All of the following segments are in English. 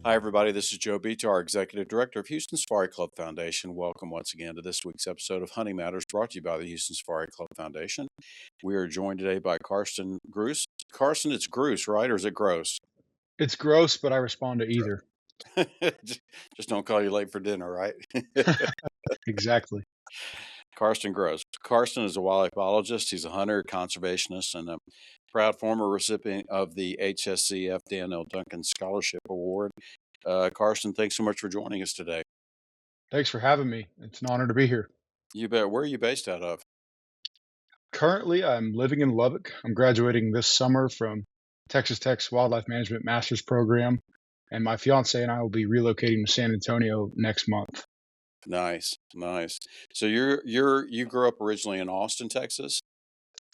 Hi, everybody. This is Joe Beatar, Executive Director of Houston Safari Club Foundation. Welcome once again to this week's episode of Hunting Matters, brought to you by the Houston Safari Club Foundation. We are joined today by Carsten Groos. Carsten, it's Groos, right? Or is it Gross? It's gross, but I respond to either. Just don't call you late for dinner, right? Exactly. Carsten Groos. Carsten is a wildlife biologist. He's a hunter, conservationist, and a proud former recipient of the HSCF Dan L Duncan Scholarship Award. Carsten, thanks so much for joining us today. Thanks for having me. It's an honor to be here. You bet. Where are you based out of? Currently, I'm living in Lubbock. I'm graduating this summer from Texas Tech's Wildlife Management Master's Program, and my fiance and I will be relocating to San Antonio next month. Nice, nice. So you grew up originally in Austin, Texas?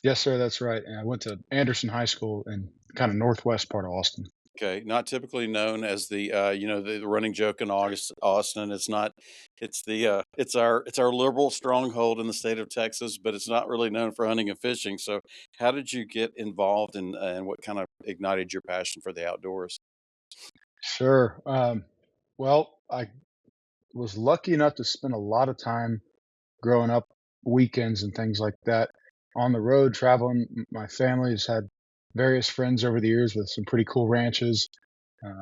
Yes, sir, that's right. And I went to Anderson High School in kind of northwest part of Austin. Okay, not typically known as the running joke in August, Austin. It's not. It's our liberal stronghold in the state of Texas, but it's not really known for hunting and fishing. So, how did you get involved and what kind of ignited your passion for the outdoors? Sure. Well, I was lucky enough to spend a lot of time growing up, weekends and things like that, on the road traveling. My family has had various friends over the years with some pretty cool ranches.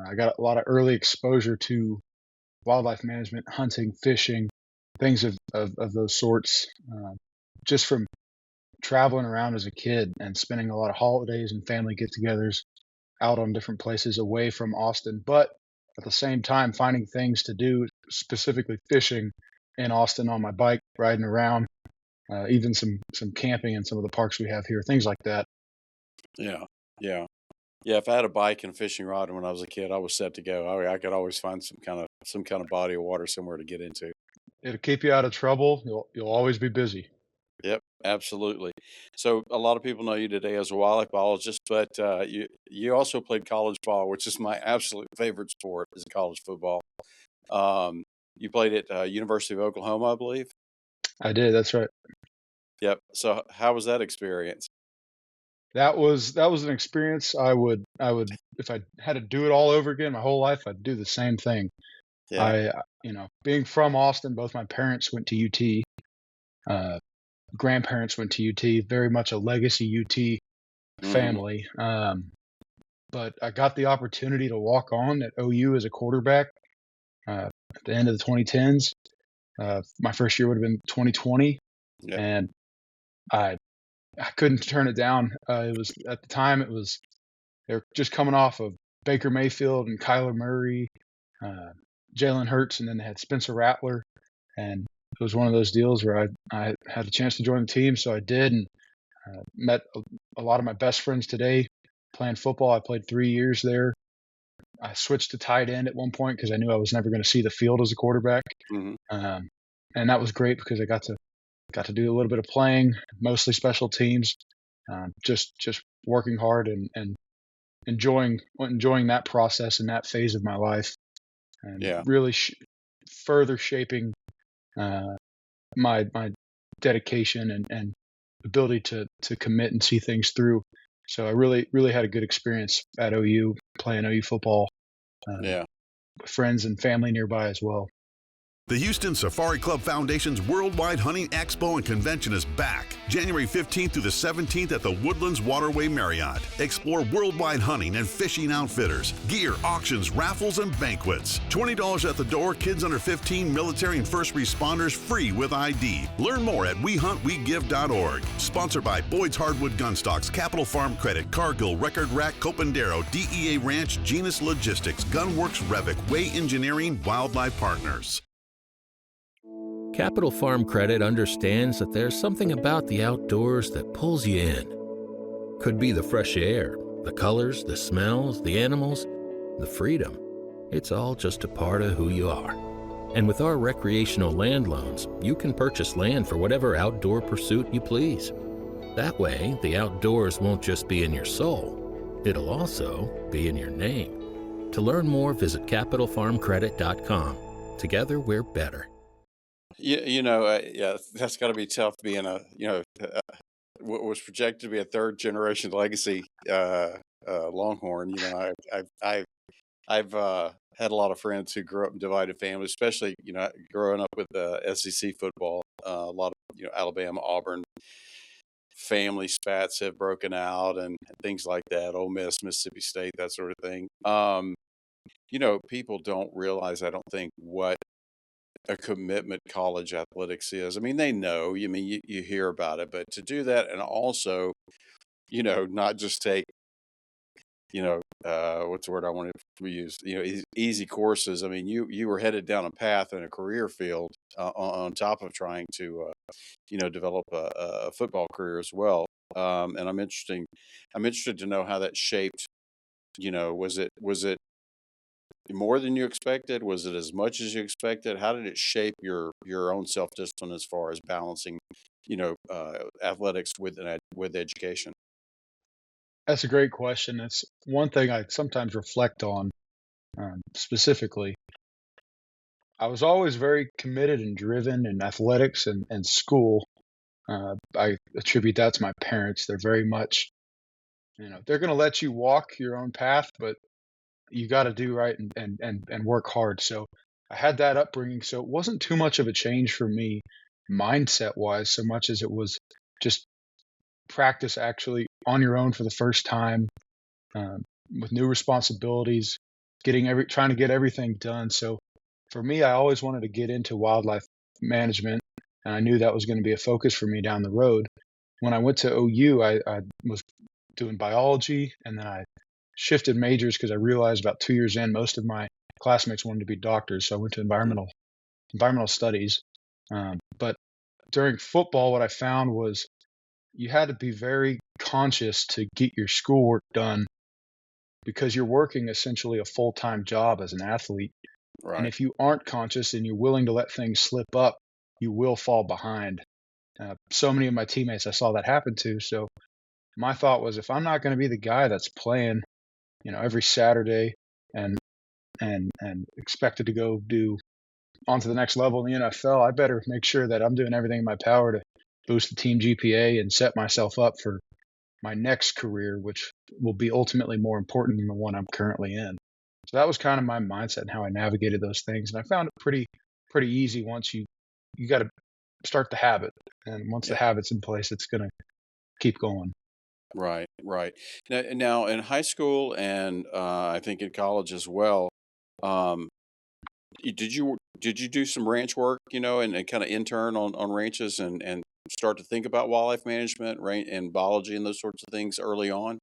I got a lot of early exposure to wildlife management, hunting, fishing, things of those sorts, just from traveling around as a kid and spending a lot of holidays and family get-togethers out on different places away from Austin. But at the same time, finding things to do, specifically fishing in Austin on my bike, riding around, even some camping in some of the parks we have here, things like that. Yeah, yeah, yeah. If I had a bike and a fishing rod when I was a kid, I was set to go. I could always find some kind of body of water somewhere to get into. It'll keep you out of trouble. You'll always be busy. Yep, absolutely. So a lot of people know you today as a wildlife biologist, but you also played college ball, which is my absolute favorite sport, is college football. You played at University of Oklahoma, I believe. I did. That's right. Yep. So how was that experience? That was an experience I would if I had to do it all over again my whole life, I'd do the same thing. Yeah. Being from Austin, both my parents went to UT. Uh, Grandparents went to UT. Very much a legacy UT Hmm. family. But I got the opportunity to walk on at OU as a quarterback at the end of the 2010s. My first year would have been 2020, Yep. and I I couldn't turn it down. It was at the time it was they're just coming off of Baker Mayfield and Kyler Murray, uh, Jalen Hurts, and then they had Spencer Rattler, and it was one of those deals where I had a chance to join the team, so I did, and met a lot of my best friends today playing football. I played 3 years there. I switched to tight end at one point because I knew I was never going to see the field as a quarterback, Hmm. um, and that was great because I got to do a little bit of playing, mostly special teams, just working hard and enjoying that process and that phase of my life, and Yeah. really further shaping uh, my dedication and ability to commit and see things through. So I really had a good experience at OU playing OU football, Yeah. with friends and family nearby as well. The Houston Safari Club Foundation's Worldwide Hunting Expo and Convention is back, January 15th through the 17th at the Woodlands Waterway Marriott. Explore worldwide hunting and fishing outfitters, gear, auctions, raffles, and banquets. $20 at the door, kids under 15, military and first responders free with ID. Learn more at WeHuntWeGive.org. Sponsored by Boyd's Hardwood Gunstocks, Capital Farm Credit, Cargill, Record Rack, Copandero, DEA Ranch, Genus Logistics, Gunworks, Revic, Way Engineering, Wildlife Partners. Capital Farm Credit understands that there's something about the outdoors that pulls you in. Could be the fresh air, the colors, the smells, the animals, the freedom. It's all just a part of who you are. And with our recreational land loans, you can purchase land for whatever outdoor pursuit you please. That way, the outdoors won't just be in your soul, it'll also be in your name. To learn more, visit capitalfarmcredit.com. Together, we're better. Yeah, that's got to be tough being what was projected to be a third generation legacy Longhorn. I've had a lot of friends who grew up in divided families, especially growing up with SEC football. A lot of Alabama, Auburn family spats have broken out and things like that. Ole Miss, Mississippi State, that sort of thing. People don't realize, I don't think, what a commitment college athletics is. I mean, they know. I mean, you hear about it, but to do that and also, not just take what's the word I wanted to use? Easy courses. I mean, you were headed down a path in a career field on top of trying to, develop a football career as well. And I'm interested to know how that shaped. Was it more than you expected? Was it as much as you expected? How did it shape your own self discipline as far as balancing, athletics with education? That's a great question. It's one thing I sometimes reflect on, specifically. I was always very committed and driven in athletics and school. I attribute that to my parents. They're very much, they're going to let you walk your own path, but you got to do right and work hard. So I had that upbringing. So it wasn't too much of a change for me mindset wise, so much as it was just practice actually on your own for the first time, with new responsibilities, trying to get everything done. So for me, I always wanted to get into wildlife management, and I knew that was going to be a focus for me down the road. When I went to OU, I was doing biology, and then I shifted majors because I realized about 2 years in, most of my classmates wanted to be doctors. So I went to environmental studies. But during football, what I found was you had to be very conscious to get your schoolwork done because you're working essentially a full-time job as an athlete. And Right. if you aren't conscious and you're willing to let things slip up, you will fall behind. So many of my teammates I saw that happen to. So my thought was, if I'm not going to be the guy that's playing, every Saturday and expected to go do on to the next level in the NFL, I better make sure that I'm doing everything in my power to boost the team GPA and set myself up for my next career, which will be ultimately more important than the one I'm currently in. So that was kind of my mindset and how I navigated those things. And I found it pretty easy once you got to start the habit. And once the Yeah. habit's in place, it's going to keep going. Right. Right. Now in high school and I think in college as well. Um, did you do some ranch work? And kind of intern on ranches and start to think about wildlife management, and biology and those sorts of things early on.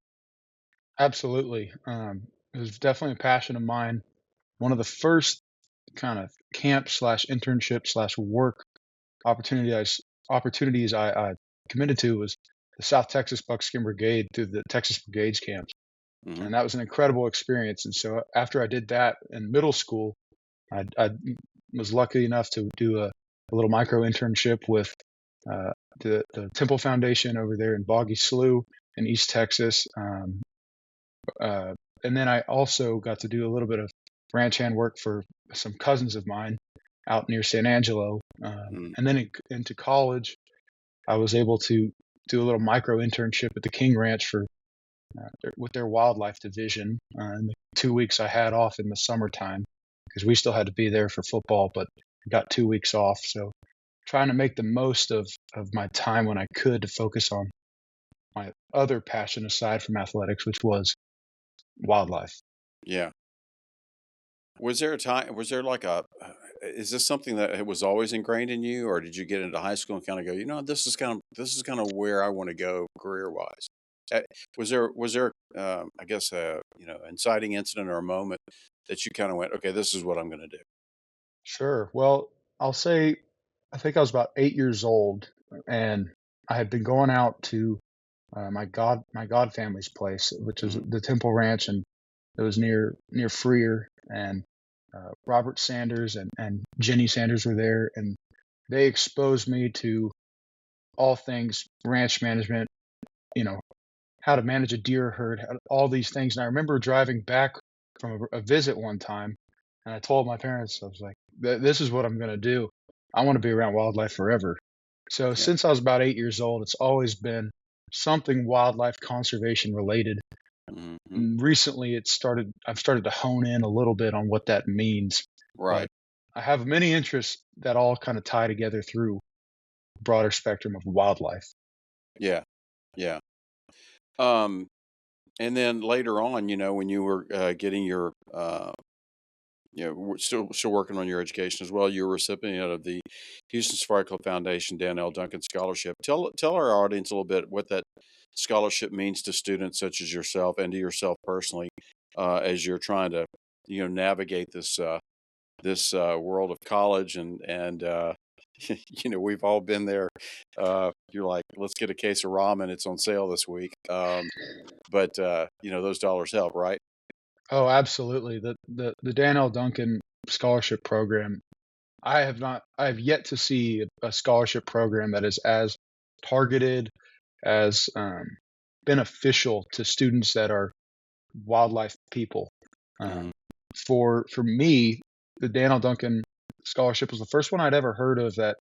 Absolutely. It was definitely a passion of mine. One of the first kind of camp slash internship slash work opportunities I committed to was the South Texas Buckskin Brigade through the Texas Brigades camps. Hmm. And that was an incredible experience. And so after I did that in middle school, I was lucky enough to do a little micro internship with the Temple Foundation over there in Boggy Slough in East Texas. Uh, and then I also got to do a little bit of ranch hand work for some cousins of mine out near San Angelo. Mm. And then into college, I was able to do a little micro internship at the King Ranch with their wildlife division. In the 2 weeks I had off in the summertime, because we still had to be there for football, but I got 2 weeks off. So trying to make the most of my time when I could to focus on my other passion aside from athletics, which was wildlife. Yeah. Was there a time? Was there like a? Is this something that was always ingrained in you, or did you get into high school and kind of go, this is kind of where I want to go career wise? Was there I guess inciting incident or a moment that you kind of went, okay, this is what I'm going to do. Sure. Well, I'll say I think I was about 8 years old, and I had been going out to my god family's place, which is Hmm. the Temple Ranch, and it was near Freer, and Robert Sanders and Jenny Sanders were there, and they exposed me to all things ranch management, you know, how to manage a deer herd, all these things. And I remember driving back from a visit one time, and I told my parents, I was like, "This is what I'm going to do. I want to be around wildlife forever." So Yeah. since I was about 8 years old, it's always been something wildlife conservation related. Hmm. Recently, I've started to hone in a little bit on what that means, but Right. I have many interests that all kind of tie together through a broader spectrum of wildlife. Yeah. Yeah. Um, and then later on, when you were getting your, still working on your education as well, you're a recipient of the Houston Safari Club Foundation Dan L. Duncan Scholarship. Tell our audience a little bit what that scholarship means to students such as yourself and to yourself personally, as you're trying to, navigate this world of college and we've all been there. You're like, let's get a case of ramen. It's on sale this week. But those dollars help, right? Oh, absolutely. The Dan L. Duncan scholarship program. I have yet to see a scholarship program that is as targeted, as beneficial to students that are wildlife people. Hmm. Um, for me, the Dan L. Duncan scholarship was the first one I'd ever heard of that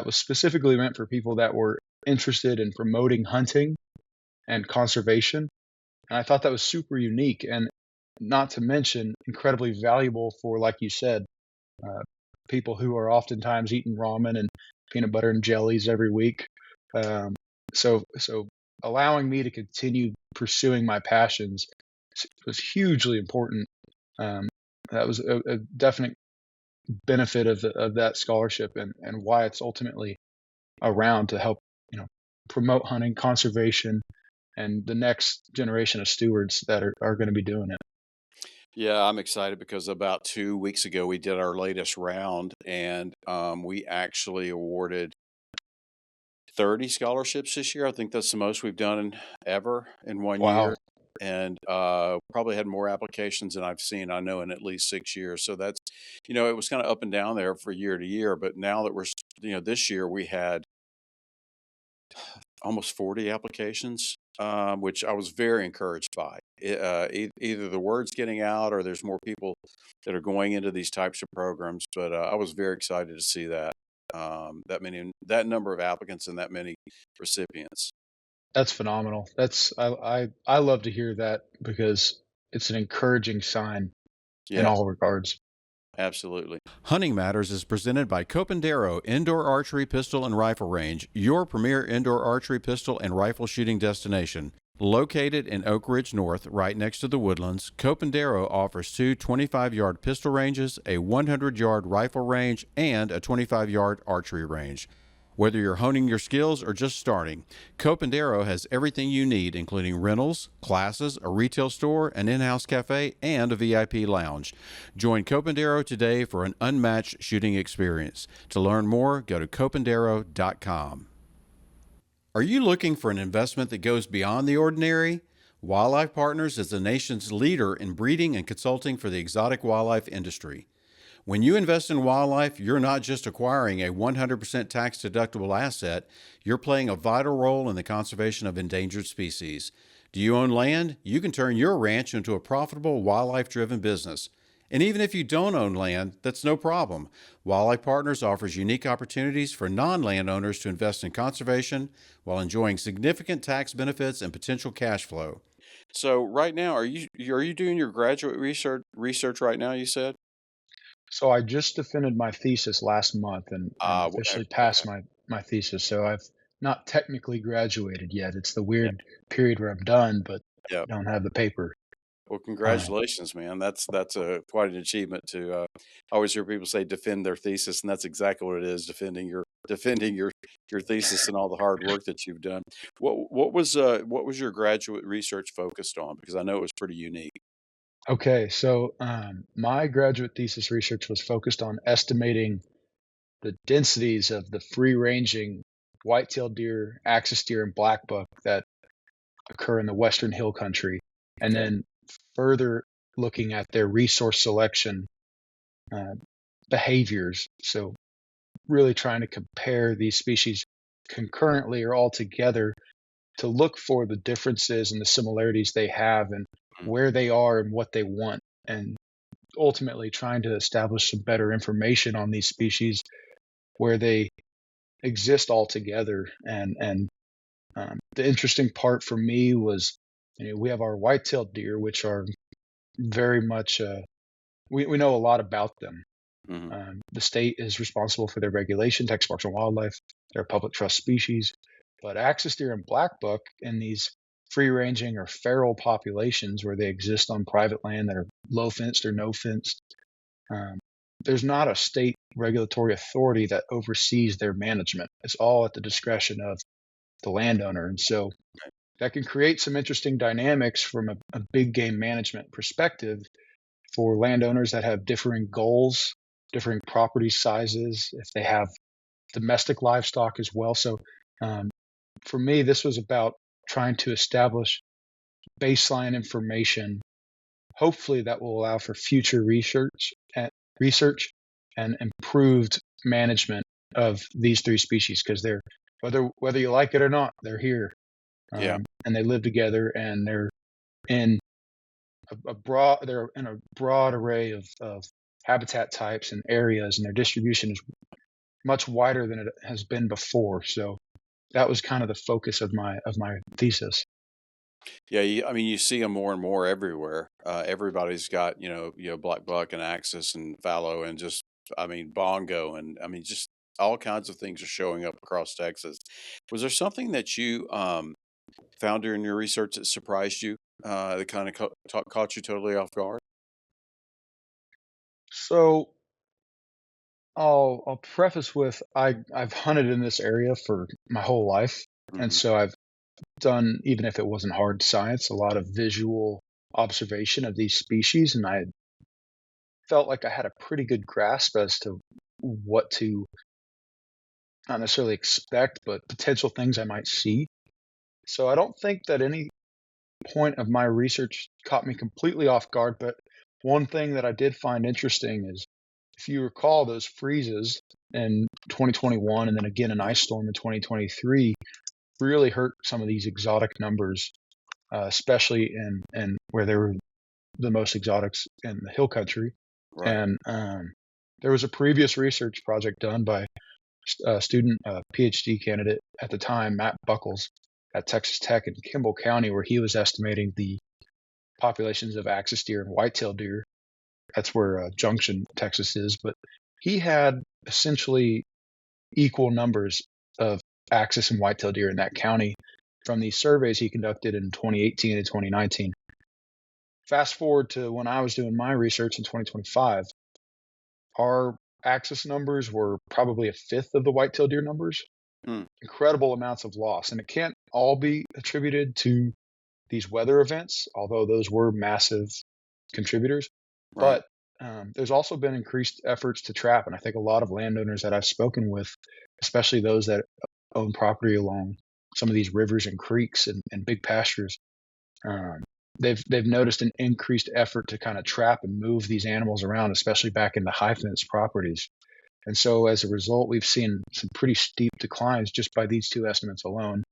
was specifically meant for people that were interested in promoting hunting and conservation. And I thought that was super unique and not to mention incredibly valuable for, like you said, uh, people who are oftentimes eating ramen and peanut butter and jellies every week. Um, so allowing me to continue pursuing my passions was hugely important. Um, that was a definite benefit of that scholarship and why it's ultimately around to help you know promote hunting conservation and the next generation of stewards that are going to be doing it. Yeah, I'm excited because about 2 weeks ago we did our latest round, and we actually awarded 30 scholarships this year. I think that's the most we've done ever in one Wow. year. And probably had more applications than I've seen, I know, in at least 6 years. So that's, it was kind of up and down there for year to year. But now that this year we had almost 40 applications, which I was very encouraged by. Either the word's getting out or there's more people that are going into these types of programs. But I was very excited to see that number of applicants and that many recipients. That's phenomenal. I love to hear that because it's an encouraging sign in Yes, all regards. absolutely. Hunting Matters is presented by Copandero Indoor Archery Pistol and Rifle Range, your premier indoor archery pistol and rifle shooting destination. Located in Oak Ridge North, right next to the Woodlands, Copandero offers two 25-yard pistol ranges, a 100-yard rifle range, and a 25-yard archery range. Whether you're honing your skills or just starting, Copandero has everything you need, including rentals, classes, a retail store, an in-house cafe, and a VIP lounge. Join Copandero today for an unmatched shooting experience. To learn more, go to copandero.com. Are you looking for an investment that goes beyond the ordinary? Wildlife Partners is the nation's leader in breeding and consulting for the exotic wildlife industry. When you invest in wildlife, you're not just acquiring a 100% tax-deductible asset, you're playing a vital role in the conservation of endangered species. Do you own land? You can turn your ranch into a profitable wildlife-driven business. And even if you don't own land, that's no problem. Wildlife Partners offers unique opportunities for non-landowners to invest in conservation while enjoying significant tax benefits and potential cash flow. So right now, are you doing your graduate research right now, you said? So I just defended my thesis last month and officially passed Okay. my thesis. So I've not technically graduated yet. It's the Yeah. weird period where I'm done, but Yeah. don't have the paper. Well, Uh, congratulations, man. That's a quite an achievement to. I always hear people say defend their thesis, and that's exactly what it is: defending your thesis and all the hard work that you've done. What was your graduate research focused on? Because I know it was pretty unique. okay, so my graduate thesis research was focused on estimating the densities of the free-ranging white-tailed deer, axis deer, and blackbuck that occur in the Western Hill Country, and Okay. then further looking at their resource selection uh, behaviors. So really trying to compare these species concurrently or all together to look for the differences and the similarities they have and Mm. where they are and what they want, and ultimately trying to establish some better information on these species where they exist all together. And the interesting part for me was We have our white-tailed deer, which are very much we know a lot about them. Hmm. The state is responsible for their regulation, Texas Parks and Wildlife. They're a public trust species. But axis deer and blackbuck in these free-ranging or feral populations where they exist on private land that are low fenced or no fenced, um, there's not a state regulatory authority that oversees their management. It's all at the discretion of the landowner. And so that can create some interesting dynamics from a big game management perspective for landowners that have differing goals, differing property sizes, if they have domestic livestock as well. So um, for me, this was about trying to establish baseline information, hopefully that will allow for future research and improved management of these three species because they're whether you like it or not, they're here, Yeah. and they live together, and in they're in a broad array of habitat types and areas, and their distribution is much wider than it has been before. So that was kind of the focus of my thesis. Yeah, I mean, you see them more and more everywhere. Everybody's got, black buck and axis and fallow and just, I mean, bongo and I mean, just all kinds of things are showing up across Texas. Was there something that you found during your research that surprised you, that kind of caught you totally off guard? So I'll preface with I've hunted in this area for my whole life, and Hmm. so I've done, even if it wasn't hard science, a lot of visual observation of these species, and I felt like I had a pretty good grasp as to what to not necessarily expect, but potential things I might see. So I don't think that any point of my research caught me completely off guard, but one thing that I did find interesting is if you recall those freezes in 2021 and then again an ice storm in 2023 really hurt some of these exotic numbers, especially in where they were the most exotics in the hill country. Right. And there was a previous research project done by a student, PhD candidate at the time, Matt Buckles at Texas Tech in Kimball County, where he was estimating the populations of axis deer and white-tailed deer. That's where Junction, Texas is. But he had essentially equal numbers of axis and white-tailed deer in that county from these surveys he conducted in 2018 and 2019. Fast forward to when I was doing my research in 2025, our axis numbers were probably a fifth of the white-tailed deer numbers. Hmm. Incredible amounts of loss, and it can't all be attributed to these weather events, although those were massive contributors. Right. But there's also been increased efforts to trap, and I think a lot of landowners that I've spoken with, especially those that own property along some of these rivers and creeks and big pastures, um, they've noticed an increased effort to kind of trap and move these animals around, especially back into high fence properties. And so as a result, we've seen some pretty steep declines just by these two estimates alone,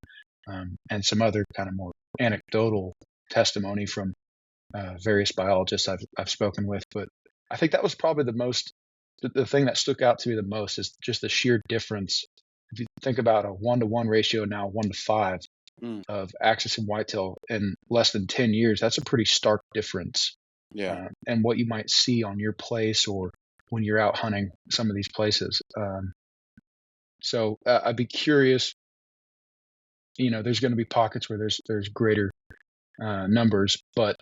and some other kind of more anecdotal testimony from various biologists I've spoken with. But I think that was probably the thing that stuck out to me the most is just the sheer difference. If you think about a 1-to-1 ratio now, 1-to-5 Mm. of axis and whitetail in less than 10 years, that's a pretty stark difference. Yeah. And what you might see on your place or when you're out hunting some of these places. So I'd be curious. There's going to be pockets where there's greater numbers, but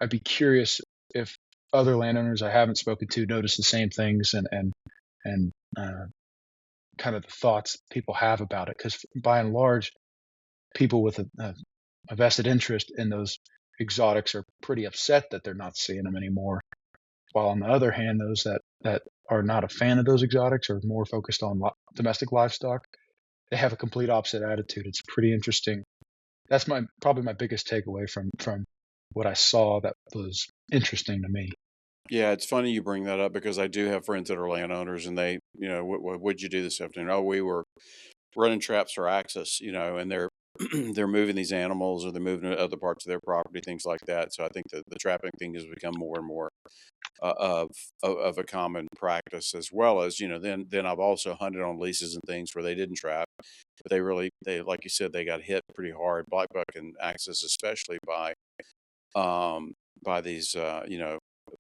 I'd be curious if other landowners I haven't spoken to notice the same things and kind of the thoughts people have about it. Because by and large, people with a vested interest in those exotics are pretty upset that they're not seeing them anymore. While on the other hand, those that are not a fan of those exotics or more focused on domestic livestock, they have a complete opposite attitude. It's pretty interesting. That's probably my biggest takeaway from what I saw that was interesting to me. Yeah, it's funny you bring that up because I do have friends that are landowners and they, what would you do this afternoon? Oh, we were running traps for axis, and they're they're moving these animals or they're moving to other parts of their property, things like that. So I think that the trapping thing has become more and more of a common practice, as well as, then I've also hunted on leases and things where they didn't trap, but they like you said, they got hit pretty hard, blackbuck and axis, especially by these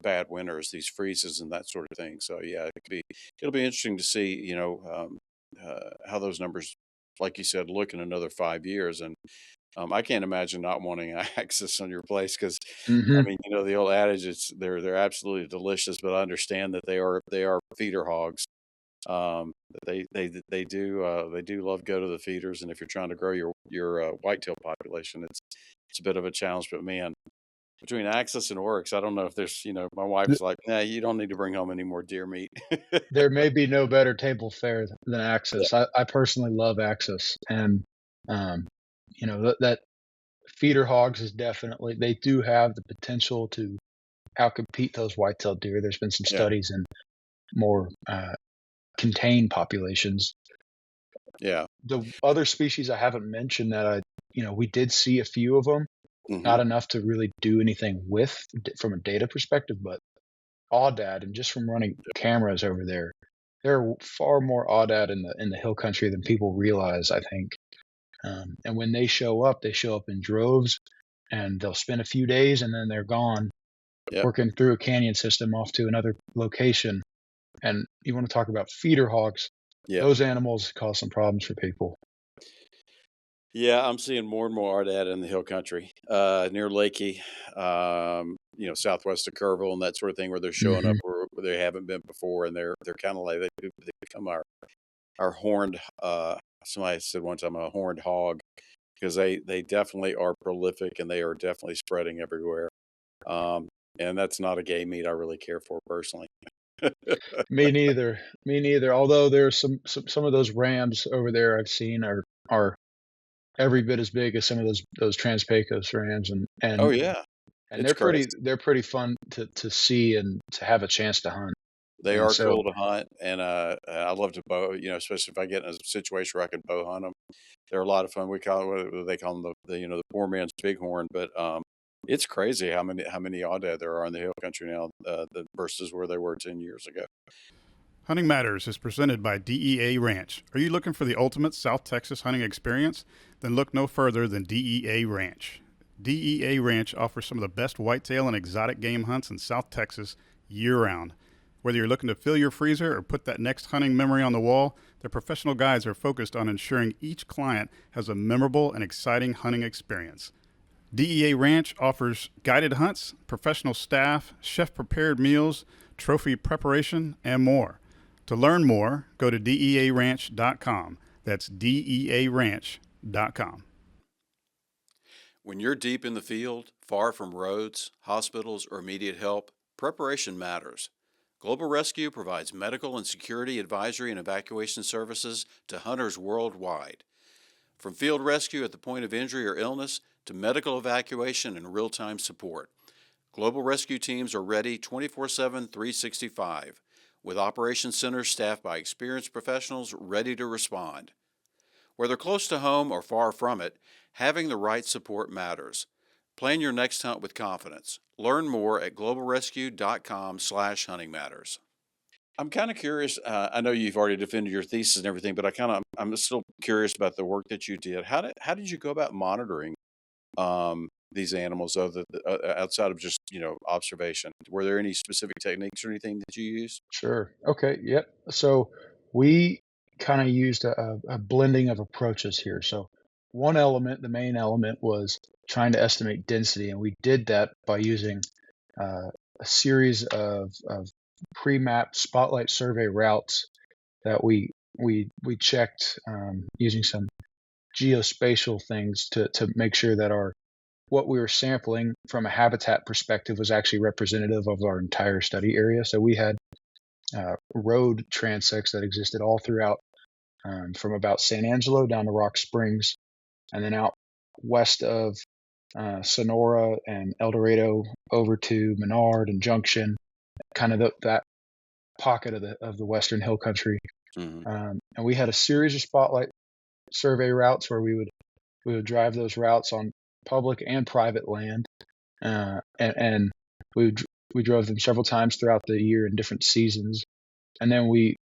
bad winters, these freezes and that sort of thing. So yeah, it'll be interesting to see how those numbers, like you said, look in another 5 years. And I can't imagine not wanting access on your place because, I Hmm. mean, the old adage, they're absolutely delicious, but I understand that they are feeder hogs. They do love go to the feeders, and if you're trying to grow your whitetail population, it's a bit of a challenge. But man, between Axis and Oryx, I don't know if there's, my wife's like, nah, you don't need to bring home any more deer meat. There may be no better table fare than Yeah, Axis. I personally love Axis, and um, that feeder hogs is definitely, they do have the potential to outcompete those white-tailed deer. There's been some yeah, studies in more contained populations. yeah. The other species I haven't mentioned that we did see a few of them, Hmm. not enough to really do anything with from a data perspective, but aoudad, and just from running cameras over there, there are far more aoudad in the hill country than people realize, I think. And when they show up in droves, and they'll spend a few days and then they're gone, Yep. working through a canyon system off to another location. And you want to talk about feeder hogs? Yep. Those animals cause some problems for people. Yeah, I'm seeing more and more art in the hill country, near Lakey, southwest of Kerrville and that sort of thing, where they're showing up Hmm. where they haven't been before, and they're kind of like they become our horned. Somebody said one time a horned hog because they definitely are prolific and they are definitely spreading everywhere. Um, and that's not a game meat I really care for personally. Me neither. Me neither. Although there's some of those rams over there I've seen are every bit as big as some of those Trans-Pecos rams, and Oh yeah, it's crazy. they're pretty fun to see and to have a chance to hunt. They And are so cool to hunt, and I love to bow. Especially if I get in a situation where I can bow hunt them. They're a lot of fun. We call it what do they call them the poor man's bighorn, but it's crazy how many aoudad there are in the hill country now versus where they were 10 years ago. Hunting Matters is presented by DEA Ranch. Are you looking for the ultimate South Texas hunting experience? Then look no further than DEA Ranch. DEA Ranch offers some of the best whitetail and exotic game hunts in South Texas year-round. Whether you're looking to fill your freezer or put that next hunting memory on the wall, their professional guides are focused on ensuring each client has a memorable and exciting hunting experience. DEA Ranch offers guided hunts, professional staff, chef-prepared meals, trophy preparation, and more. To learn more, go to dearanch.com. That's dearanch.com. When you're deep in the field, far from roads, hospitals, or immediate help, preparation matters. Global Rescue provides medical and security advisory and evacuation services to hunters worldwide. From field rescue at the point of injury or illness to medical evacuation and real-time support, Global Rescue teams are ready 24/7, 365, with operations centers staffed by experienced professionals ready to respond. Whether close to home or far from it, having the right support matters. Plan your next hunt with confidence. Learn more at globalrescue.com/huntingmatters. I'm kind of curious. I know you've already defended your thesis and everything, but I'm still curious about the work that you did. How did you go about monitoring these animals outside of just observation? Were there any specific techniques or anything that you used? sure. Okay. Yep. So we kind of used a blending of approaches here. So one element, the main element, was trying to estimate density, and we did that by using a series of pre-mapped spotlight survey routes that we checked using some geospatial things to make sure that our what we were sampling from a habitat perspective was actually representative of our entire study area. So we had road transects that existed all throughout, from about San Angelo down to Rock Springs, and then out west of Sonora and El Dorado over to Menard and Junction, kind of that pocket of the Western Hill Country. Hmm. And we had a series of spotlight survey routes where we would we would drive those routes on public and private land, and we drove them several times throughout the year in different seasons. And then we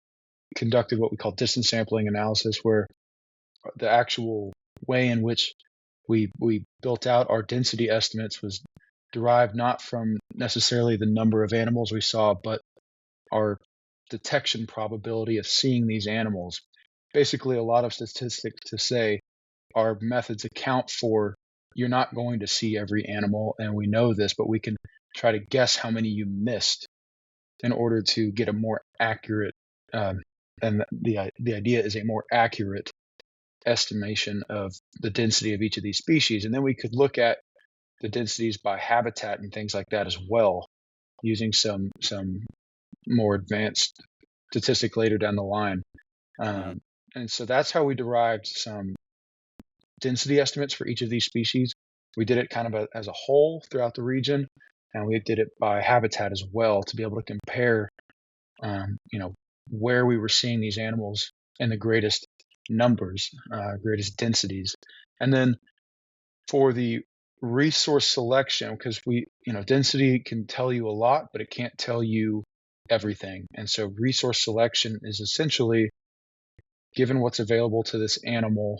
conducted what we call distance sampling analysis, where the actual way in which we built out our density estimates was derived not from necessarily the number of animals we saw, but our detection probability of seeing these animals. Basically, a lot of statistics to say our methods account for you're not going to see every animal, and we know this, but we can try to guess how many you missed in order to get a more accurate, and the idea is a more accurate estimation of the density of each of these species. And then we could look at the densities by habitat and things like that as well, using some more advanced statistic later down the line. And so that's how we derived some density estimates for each of these species. We did it kind of as a whole throughout the region, and we did it by habitat as well to be able to compare, where we were seeing these animals in the greatest numbers, greatest densities. And then for the resource selection, because density can tell you a lot, but it can't tell you everything. And so resource selection is essentially, given what's available to this animal,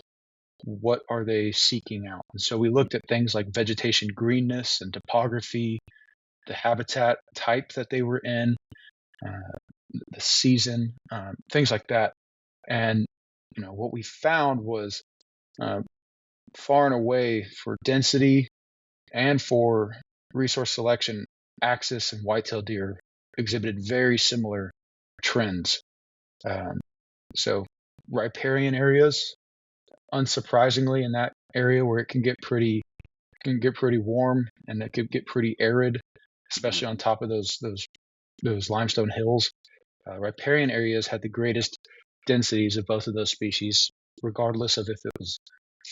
what are they seeking out? And so we looked at things like vegetation greenness and topography, the habitat type that they were in, the season, things like that. And what we found was far and away for density and for resource selection, axis and white-tailed deer exhibited very similar trends. So riparian areas, unsurprisingly, in that area where it can get pretty warm and it could get pretty arid, especially on top of those limestone hills. Riparian areas had the greatest densities of both of those species, regardless of if it was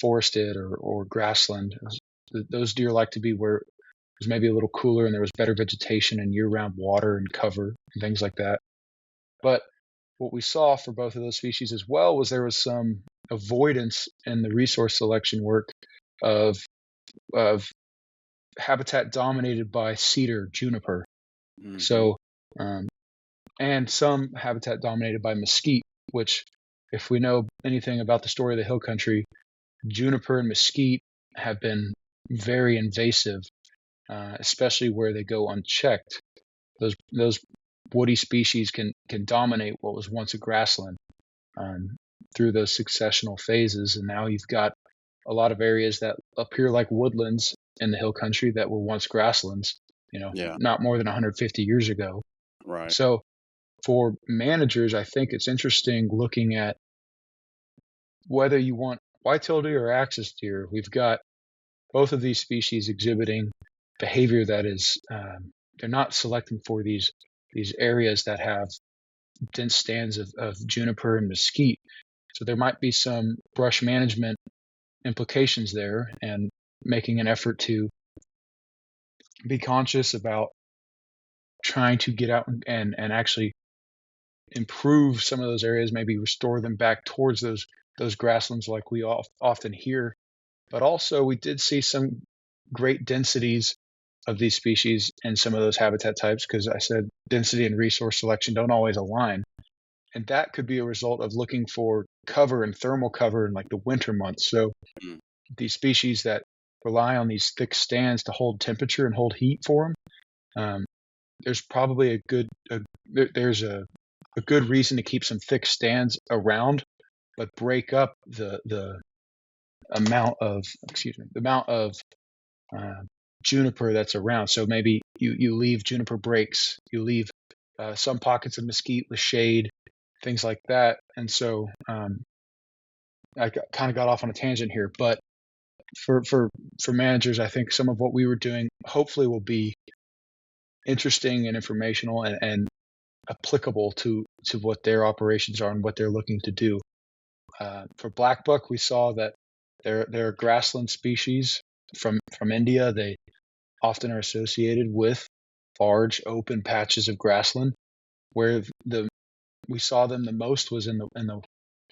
forested or grassland. Those deer like to be where it was maybe a little cooler and there was better vegetation and year-round water and cover and things like that. But what we saw for both of those species as well was there was some avoidance in the resource selection work of habitat dominated by cedar, juniper. Mm-hmm. So, and some habitat dominated by mesquite, which, if we know anything about the story of the hill country, juniper and mesquite have been very invasive, especially where they go unchecked. Those woody species can dominate what was once a grassland through those successional phases. And now you've got a lot of areas that appear like woodlands in the hill country that were once grasslands, not more than 150 years ago. Right. So for managers, I think it's interesting looking at whether you want white-tailed deer or axis deer. We've got both of these species exhibiting behavior that is, they're not selecting for these areas that have dense stands of juniper and mesquite. So there might be some brush management implications there, and making an effort to be conscious about trying to get out and actually improve some of those areas, maybe restore them back towards those grasslands like we often hear. But also we did see some great densities of these species in some of those habitat types, because I said density and resource selection don't always align. And that could be a result of looking for cover and thermal cover in like the winter months. So these species that rely on these thick stands to hold temperature and hold heat for them, there's probably a good reason to keep some thick stands around, but break up the amount of juniper that's around. So maybe you leave juniper breaks, you leave some pockets of mesquite with shade, things like that. And so I kind of got off on a tangent here, but for managers, I think some of what we were doing hopefully will be interesting and informational and applicable to what their operations are and what they're looking to do. For blackbuck, we saw that they're grassland species from India. They often are associated with large open patches of grassland. Where we saw them the most was in the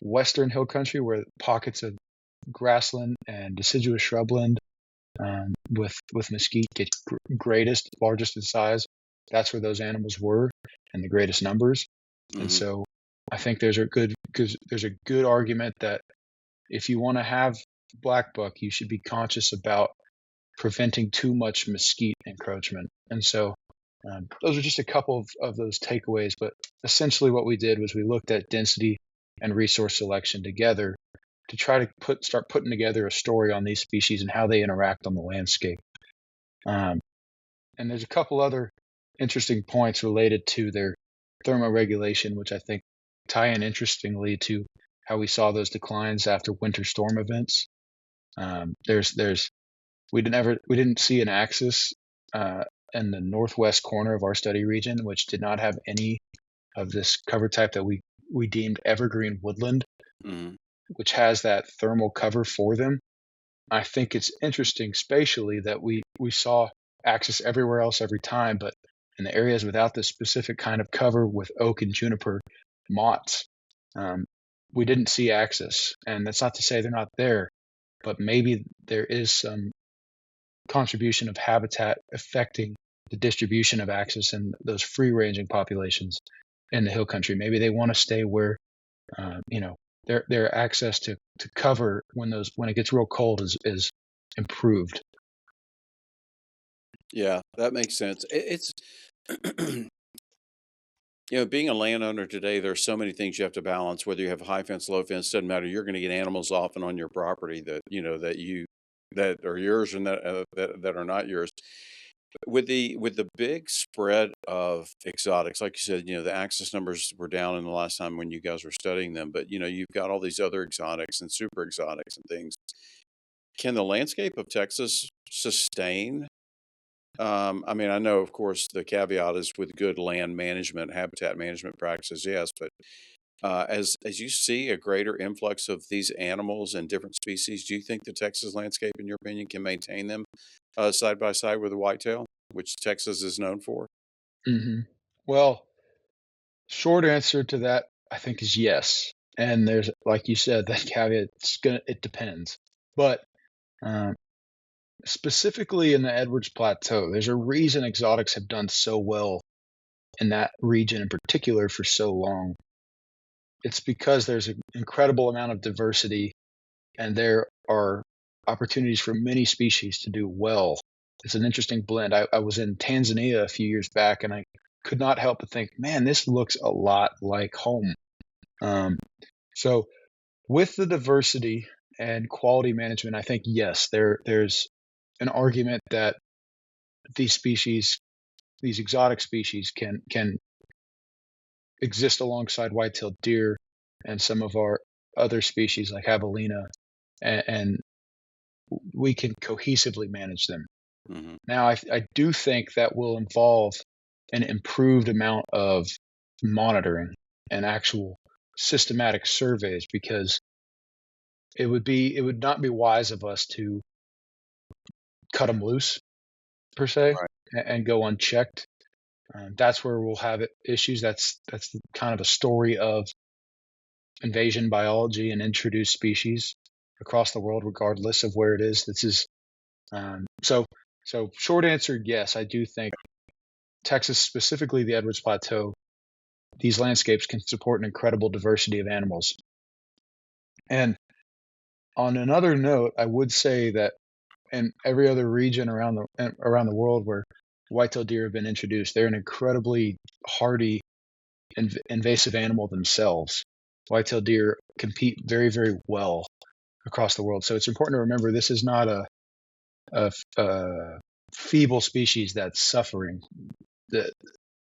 western hill country, where pockets of grassland and deciduous shrubland with mesquite get greatest, largest in size. That's where those animals were in the greatest numbers. And so I think there's a good argument that if you want to have blackbuck, you should be conscious about preventing too much mesquite encroachment. And so those are just a couple of those takeaways. But essentially what we did was we looked at density and resource selection together to try to start putting together a story on these species and how they interact on the landscape. And there's a couple other interesting points related to their thermoregulation, which I think tie in interestingly to how we saw those declines after winter storm events. We didn't see an axis in the northwest corner of our study region, which did not have any of this cover type that we deemed evergreen woodland, which has that thermal cover for them. I think it's interesting spatially that we saw axis everywhere else every time, but in the areas without this specific kind of cover with oak and juniper mott's, we didn't see axis. And that's not to say they're not there, but maybe there is some contribution of habitat affecting the distribution of axis in those free-ranging populations in the hill country. Maybe they want to stay where their access to cover when it gets real cold is improved. Yeah, that makes sense. It's being a landowner today, there are so many things you have to balance. Whether you have high fence, low fence, doesn't matter. You're going to get animals off and on your property that are yours and that are not yours. With the big spread of exotics, like you said, the axis numbers were down in the last time when you guys were studying them, but you've got all these other exotics and super exotics and things. Can the landscape of Texas sustain? I mean, I know, of course, the caveat is with good land management, habitat management practices, yes, but as you see a greater influx of these animals and different species, do you think the Texas landscape, in your opinion, can maintain them side by side with the whitetail, which Texas is known for? Well, short answer to that, I think, is yes. And there's, like you said, that caveat, it depends. But specifically in the Edwards Plateau, there's a reason exotics have done so well in that region in particular for so long. It's because there's an incredible amount of diversity and there are opportunities for many species to do well. It's an interesting blend. I was in Tanzania a few years back and I could not help but think, man, this looks a lot like home. So with the diversity and quality management, I think, yes, there's an argument that these exotic species can exist alongside white-tailed deer and some of our other species like javelina, and we can cohesively manage them. Now, I do think that will involve an improved amount of monitoring and actual systematic surveys, because it would not be wise of us to cut them loose per se, and go unchecked. That's where we'll have issues. That's kind of a story of invasion biology and introduced species across the world, regardless of where it is. This is so short answer, yes, I do think Texas, specifically the Edwards Plateau, these landscapes can support an incredible diversity of animals. And on another note, I would say that in every other region around the world where white-tailed deer have been introduced, they're an incredibly hardy, invasive animal themselves. White-tailed deer compete very, very well across the world. So it's important to remember this is not a feeble species that's suffering.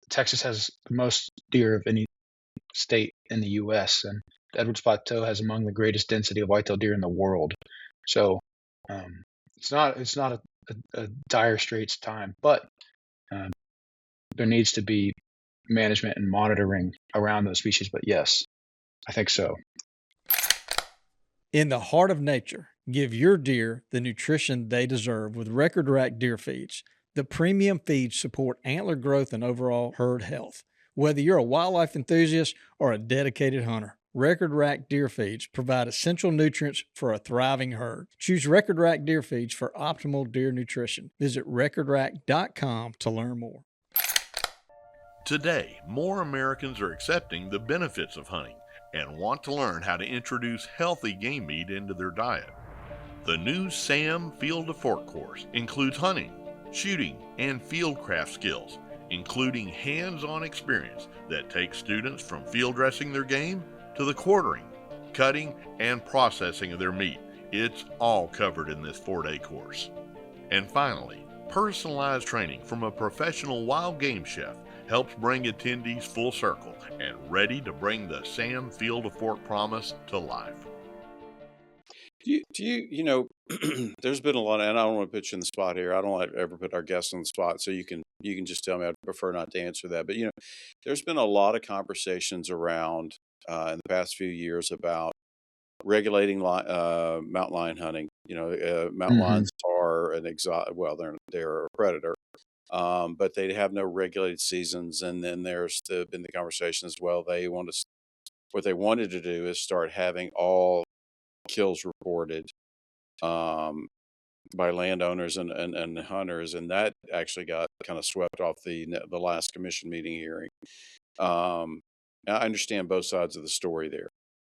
Texas has the most deer of any state in the U.S., and the Edwards Plateau has among the greatest density of white-tailed deer in the world. So it's not a dire straits time, but there needs to be management and monitoring around those species. But yes, I think so. In the heart of nature, give your deer the nutrition they deserve with Record Rack deer feeds. The premium feeds support antler growth and overall herd health, whether you're a wildlife enthusiast or a dedicated hunter. Record Rack deer feeds provide essential nutrients for a thriving herd. Choose Record Rack deer feeds for optimal deer nutrition. Visit recordrack.com to learn more. Today, more Americans are accepting the benefits of hunting and want to learn how to introduce healthy game meat into their diet. The new SAM Field to Fork course includes hunting, shooting, and fieldcraft skills, including hands-on experience that takes students from field dressing their game to the quartering, cutting, and processing of their meat. It's all covered in this 4-day course. And finally, personalized training from a professional wild game chef helps bring attendees full circle and ready to bring the SAM Field to Fork promise to life. There's been a lot, and I don't want to put you in the spot here. I don't like to ever put our guests on the spot, so you can just tell me. I'd prefer not to answer that. But there's been a lot of conversations around in the past few years about regulating mountain lion hunting. Mountain lions are an exotic. Well, they're a predator, but they have no regulated seasons. And then there's been the conversation as well. What they wanted to do is start having all kills reported by landowners and hunters, and that actually got kind of swept off the last commission meeting hearing. I understand both sides of the story there.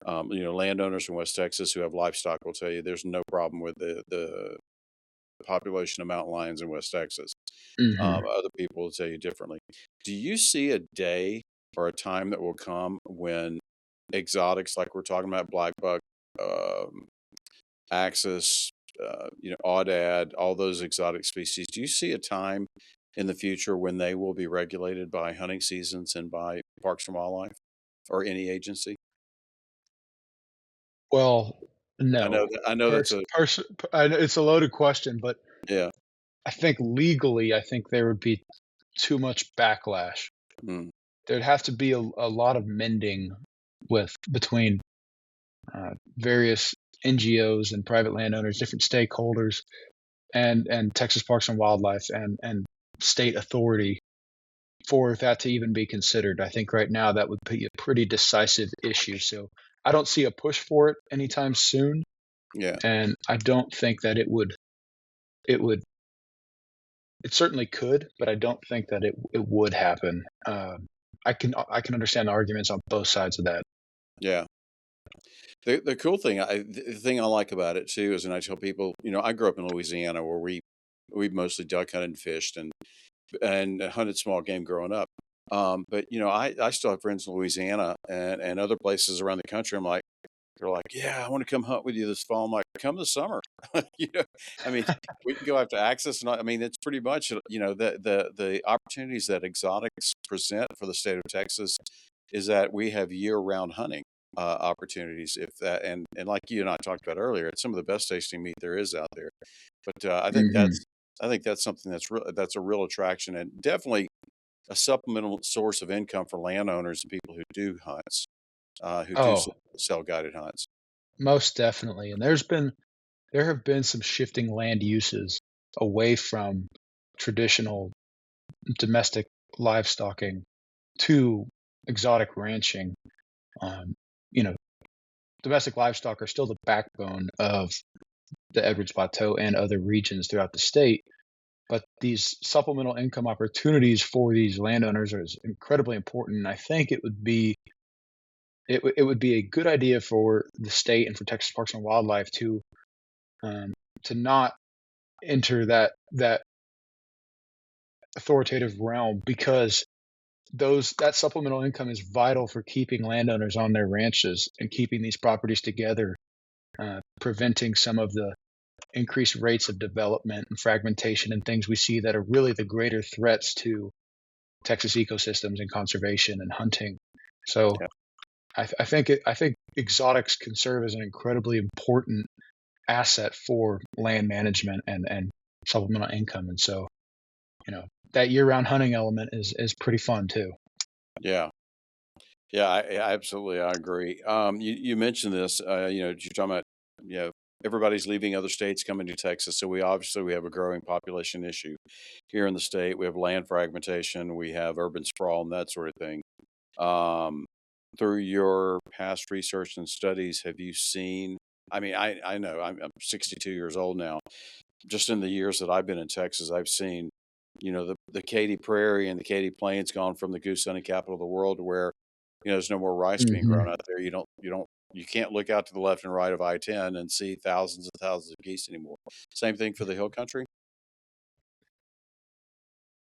Landowners in West Texas who have livestock will tell you there's no problem with the population of mountain lions in West Texas. Other people will tell you differently. Do you see a day or a time that will come when exotics, like we're talking about, blackbuck, axis, aoudad, all those exotic species, do you see a time in the future when they will be regulated by hunting seasons and by Parks and Wildlife or any agency? Well, no. I know that's It's a loaded question, but yeah. I think legally, there would be too much backlash. Mm. There'd have to be a lot of mending between various NGOs and private landowners, different stakeholders, and Texas Parks and Wildlife and state authority for that to even be considered. I think right now that would be a pretty decisive issue. So I don't see a push for it anytime soon. Yeah. And I don't think that it certainly could, but I don't think that it would happen. I can understand the arguments on both sides of that. Yeah. The cool thing, the thing I like about it too is, and I tell people, I grew up in Louisiana where we mostly duck hunted and fished and hunted small game growing up. But I still have friends in Louisiana and other places around the country. They're like, yeah, I want to come hunt with you this fall. I'm like, come this summer. We can go after access, and it's pretty much the opportunities that exotics present for the state of Texas is that we have year-round hunting opportunities. If that and like you and I talked about earlier, it's some of the best tasting meat there is out there. But I think that's something that's a real attraction and definitely a supplemental source of income for landowners and people who do hunts, who sell guided hunts. Most definitely. And there have been some shifting land uses away from traditional domestic livestocking to exotic ranching. Domestic livestock are still the backbone of the Edwards Plateau and other regions throughout the state. But these supplemental income opportunities for these landowners are incredibly important. And I think it would be a good idea for the state and for Texas Parks and Wildlife to not enter that authoritative realm, because that supplemental income is vital for keeping landowners on their ranches and keeping these properties together, preventing some of the increased rates of development and fragmentation and things we see that are really the greater threats to Texas ecosystems and conservation and hunting. So yeah. I think exotics can serve as an incredibly important asset for land management and supplemental income. And so, that year-round hunting element is pretty fun too. Yeah. Yeah, I absolutely. I agree. You mentioned this, you're talking about, everybody's leaving other states, coming to Texas. So we have a growing population issue here in the state. We have land fragmentation, we have urban sprawl and that sort of thing. through your past research and studies, have you seen? I mean, I know I'm 62 years old now. Just in the years that I've been in Texas, I've seen, the Katy Prairie and the Katy Plains gone from the goose hunting capital of the world to where, there's no more rice being Hmm. grown out there. You can't look out to the left and right of I-10 and see thousands and thousands of geese anymore. Same thing for the hill country.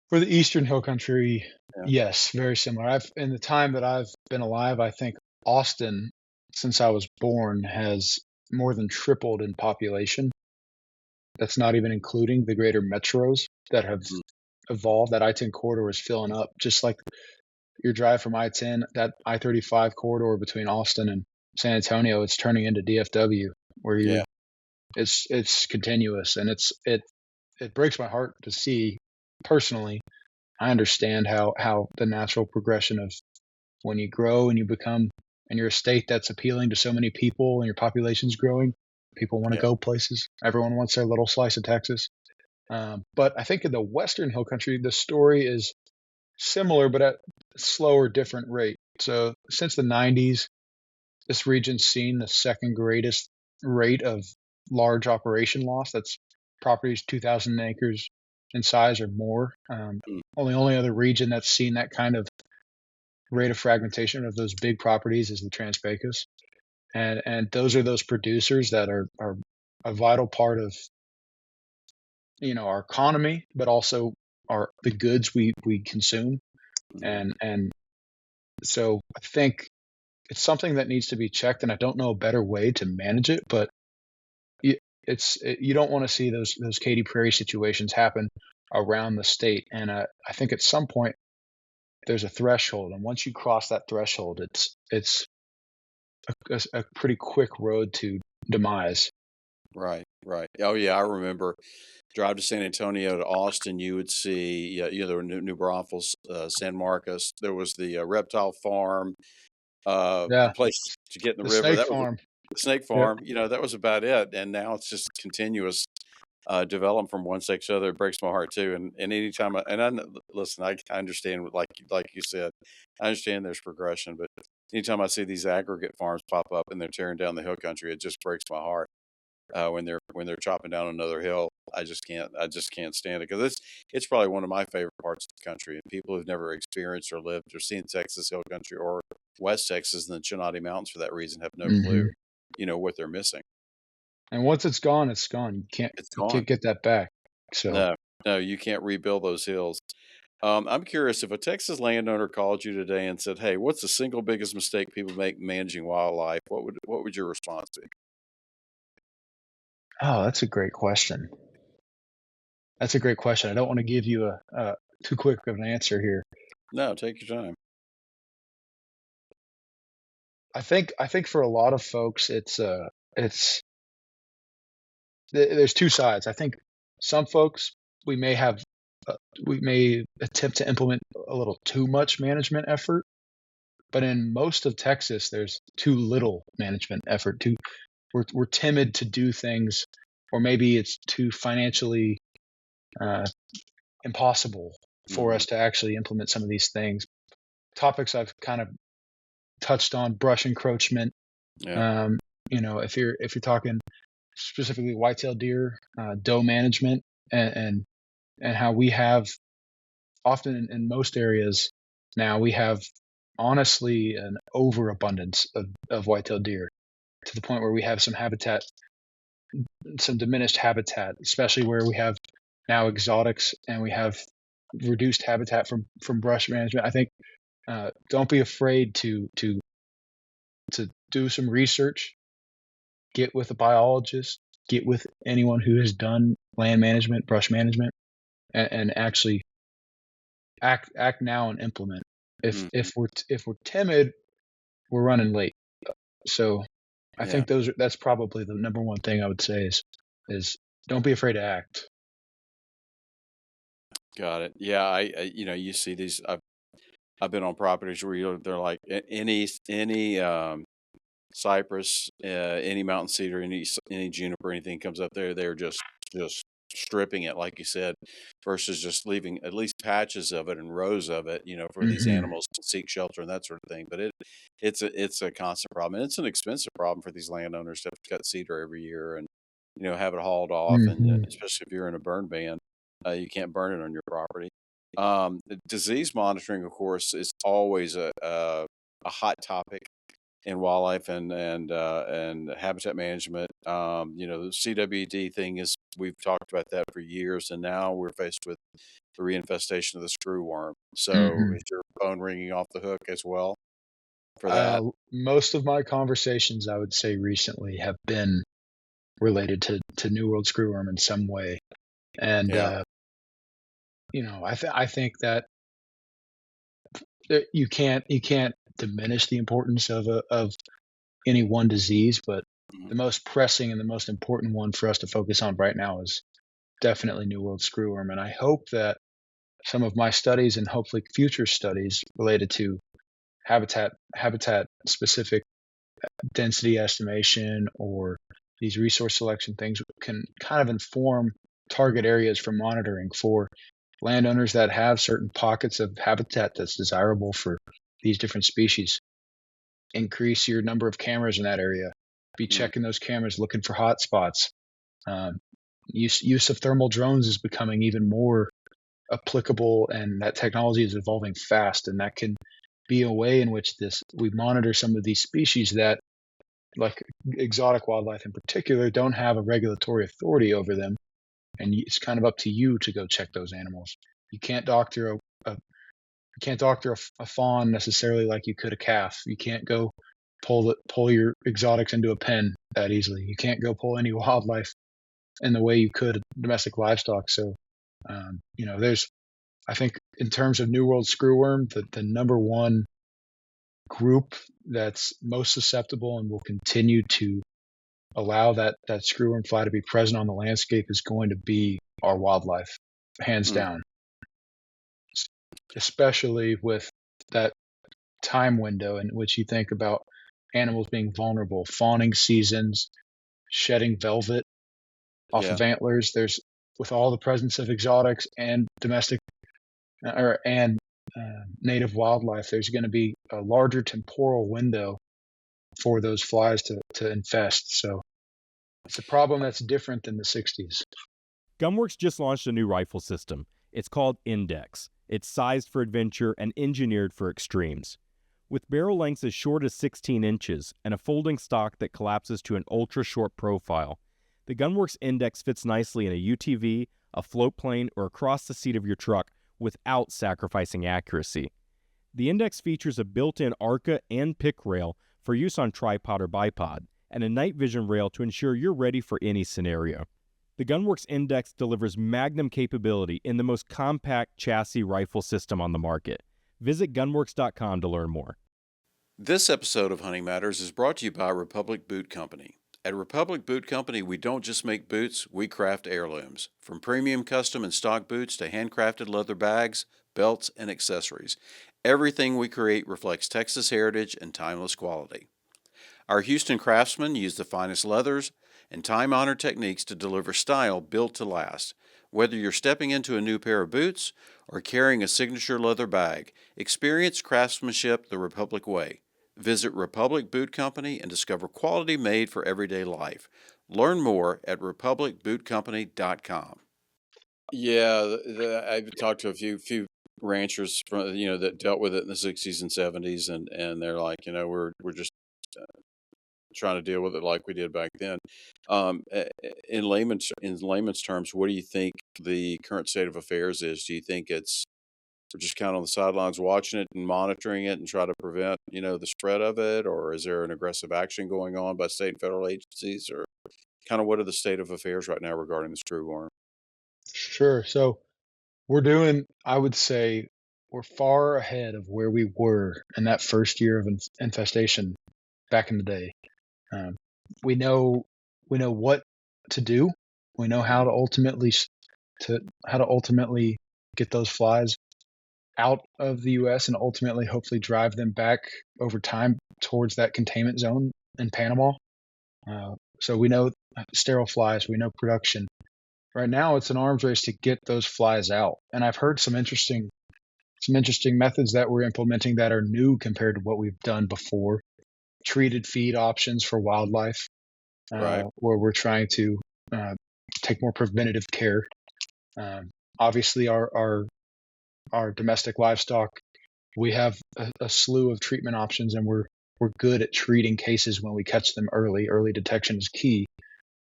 For the Eastern Hill Country, Yeah. yes, very similar. In the time that I've been alive, I think Austin, since I was born, has more than tripled in population. That's not even including the greater metros that have Mm. evolved. That I-10 corridor is filling up, just like your drive from I-10, that I-35 corridor between Austin and San Antonio. It's turning into DFW, where Yeah. it's continuous, and it breaks my heart to see personally. I understand how the natural progression of when you grow and you become and you're a state that's appealing to so many people and your population's growing, people want to Yeah. go places. Everyone wants their little slice of Texas. But I think in the Western Hill Country, the story is similar, but at a slower, different rate. So since the 90s, this region's seen the second greatest rate of large operation loss. That's properties 2,000 acres in size or more. Mm. Only other region that's seen that kind of rate of fragmentation of those big properties is the Trans-Pecos, and those are those producers that are a vital part of our economy, but also the goods we consume, Mhm. and so I think it's something that needs to be checked, and I don't know a better way to manage it, but you don't want to see those Katy Prairie situations happen around the state, and I think at some point there's a threshold, and once you cross that threshold, it's a pretty quick road to demise. Right. Right. Oh yeah, I remember drive to San Antonio to Austin. You would see, yeah, there were New Braunfels, San Marcos. There was the reptile farm, the Yeah, place to get in the the river. snake That was farm. the snake Yep. farm. That was about it. And now it's just continuous development from one section to the other. It breaks my heart too. And anytime listen, I understand like you said, I understand there's progression, but anytime I see these aggregate farms pop up and they're tearing down the hill country, it just breaks my heart. When they're chopping down another hill, I just can't stand it because it's probably one of my favorite parts of the country. And people who've never experienced or lived or seen Texas Hill Country or West Texas and the Chinati Mountains for that reason have no clue, Hmm. what they're missing. And once it's gone, it's gone. It's You gone. can't get that back. So, No, no, you can't rebuild those hills. I'm curious if a Texas landowner called you today and said, "Hey, what's the single biggest mistake people make managing wildlife?" What would your response be? oh, that's a great question. That's a great question. I don't want to give you a too quick of an answer here. No, take your time. I think for a lot of folks, it's there's two sides. I think some folks we may have uh, we may attempt to implement a little too much management effort, but in most of Texas, there's too little management effort. We're timid to do things, or maybe it's too financially uh, impossible for Hmm. us to actually implement some of these things. Topics I've kind of touched on: brush encroachment. Yeah. Um, if you're talking specifically white-tailed deer, doe management, and how we have often in most areas now we have honestly an overabundance of white-tailed deer to the point where we have some diminished habitat, especially where we have now exotics and we have reduced habitat from brush management. I think don't be afraid to do some research, get with a biologist, get with anyone who has done land management, brush management, and actually act now and implement. If Hmm. if we're if we're timid, we're running late. So I Yeah. think that's probably the number one thing I would say is don't be afraid to act. Got it. Yeah, you see these. I've been on properties where they're like any cypress, any mountain cedar, any juniper, anything comes up there, they're just stripping it, like you said, versus just leaving at least patches of it and rows of it, for these Hmm. animals to seek shelter and that sort of thing. But it's a constant problem, and it's an expensive problem for these landowners to have to cut cedar every year and have it hauled off, and Hmm. especially if you're in a burn ban, you can't burn it on your property. The disease monitoring, of course, is always a hot topic in wildlife and habitat management. The CWD thing is we've talked about that for years, and now we're faced with the reinfestation of the screwworm. So Hmm. is your phone ringing off the hook as well for that? Most of my conversations, I would say, recently have been related to New World screwworm in some way, and Yeah. I think that you can't diminish the importance of any one disease, but Mhm. the most pressing and the most important one for us to focus on right now is definitely New World screwworm. And I hope that some of my studies and hopefully future studies related to habitat specific density estimation or these resource selection things can kind of inform target areas for monitoring for landowners that have certain pockets of habitat that's desirable for these different species. Increase your number of cameras in that area. Be Mm. checking those cameras, looking for hot spots. Um, use of thermal drones is becoming even more applicable, and that technology is evolving fast. And that can be a way in which this we monitor some of these species that, like exotic wildlife in particular, don't have a regulatory authority over them, and it's kind of up to you to go check those animals. You can't doctor a fawn necessarily like you could a calf. You can't go pull your exotics into a pen that easily. You can't go pull any wildlife in the way you could domestic livestock. So, there's I think in terms of New World screwworm, the number one group that's most susceptible and will continue to allow that screwworm fly to be present on the landscape is going to be our wildlife, hands Mm. down. Especially with that time window in which you think about animals being vulnerable, fawning seasons, shedding velvet off Yeah. of antlers. There's with all the presence of exotics and domestic or and native wildlife, there's going to be a larger temporal window for those flies to infest. So it's a problem that's different than the 60s. Gunworks just launched a new rifle system. It's called Index. It's sized for adventure and engineered for extremes. With barrel lengths as short as 16 inches and a folding stock that collapses to an ultra-short profile, the Gunworks Index fits nicely in a UTV, a float plane, or across the seat of your truck without sacrificing accuracy. The Index features a built-in ARCA and pick rail for use on tripod or bipod, and a night vision rail to ensure you're ready for any scenario. The Gunworks Index delivers magnum capability in the most compact chassis rifle system on the market. Visit gunworks.com to learn more. This episode of Hunting Matters is brought to you by Republic Boot Company. At Republic Boot Company, we don't just make boots, we craft heirlooms. From premium custom and stock boots to handcrafted leather bags, belts, and accessories, everything we create reflects Texas heritage and timeless quality. Our Houston craftsmen use the finest leathers and time-honored techniques to deliver style built to last. Whether you're stepping into a new pair of boots or carrying a signature leather bag, experience craftsmanship the Republic way. Visit Republic Boot Company and discover quality made for everyday life. Learn more at republicbootcompany.com. Yeah, I've talked to a few ranchers from that dealt with it in the 60s and 70s, and they're like, we're just trying to deal with it like we did back then. In layman's terms, what do you think the current state of affairs is? Do you think we're just kind of on the sidelines watching it and monitoring it and try to prevent the spread of it, or is there an aggressive action going on by state and federal agencies, or kind of what are the state of affairs right now regarding the screwworm? Sure. So I would say, we're far ahead of where we were in that first year of infestation back in the day. Um, we know what to do. We know how to ultimately get those flies out of the U.S. and ultimately, hopefully, drive them back over time towards that containment zone in Panama. So we know sterile flies. We know production. right now it's an arms race to get those flies out. And I've heard some interesting methods that we're implementing that are new compared to what we've done before. Treated feed options for wildlife, Right. where we're trying to take more preventative care. Obviously, our domestic livestock, we have a slew of treatment options, and we're good at treating cases when we catch them early. Early detection is key.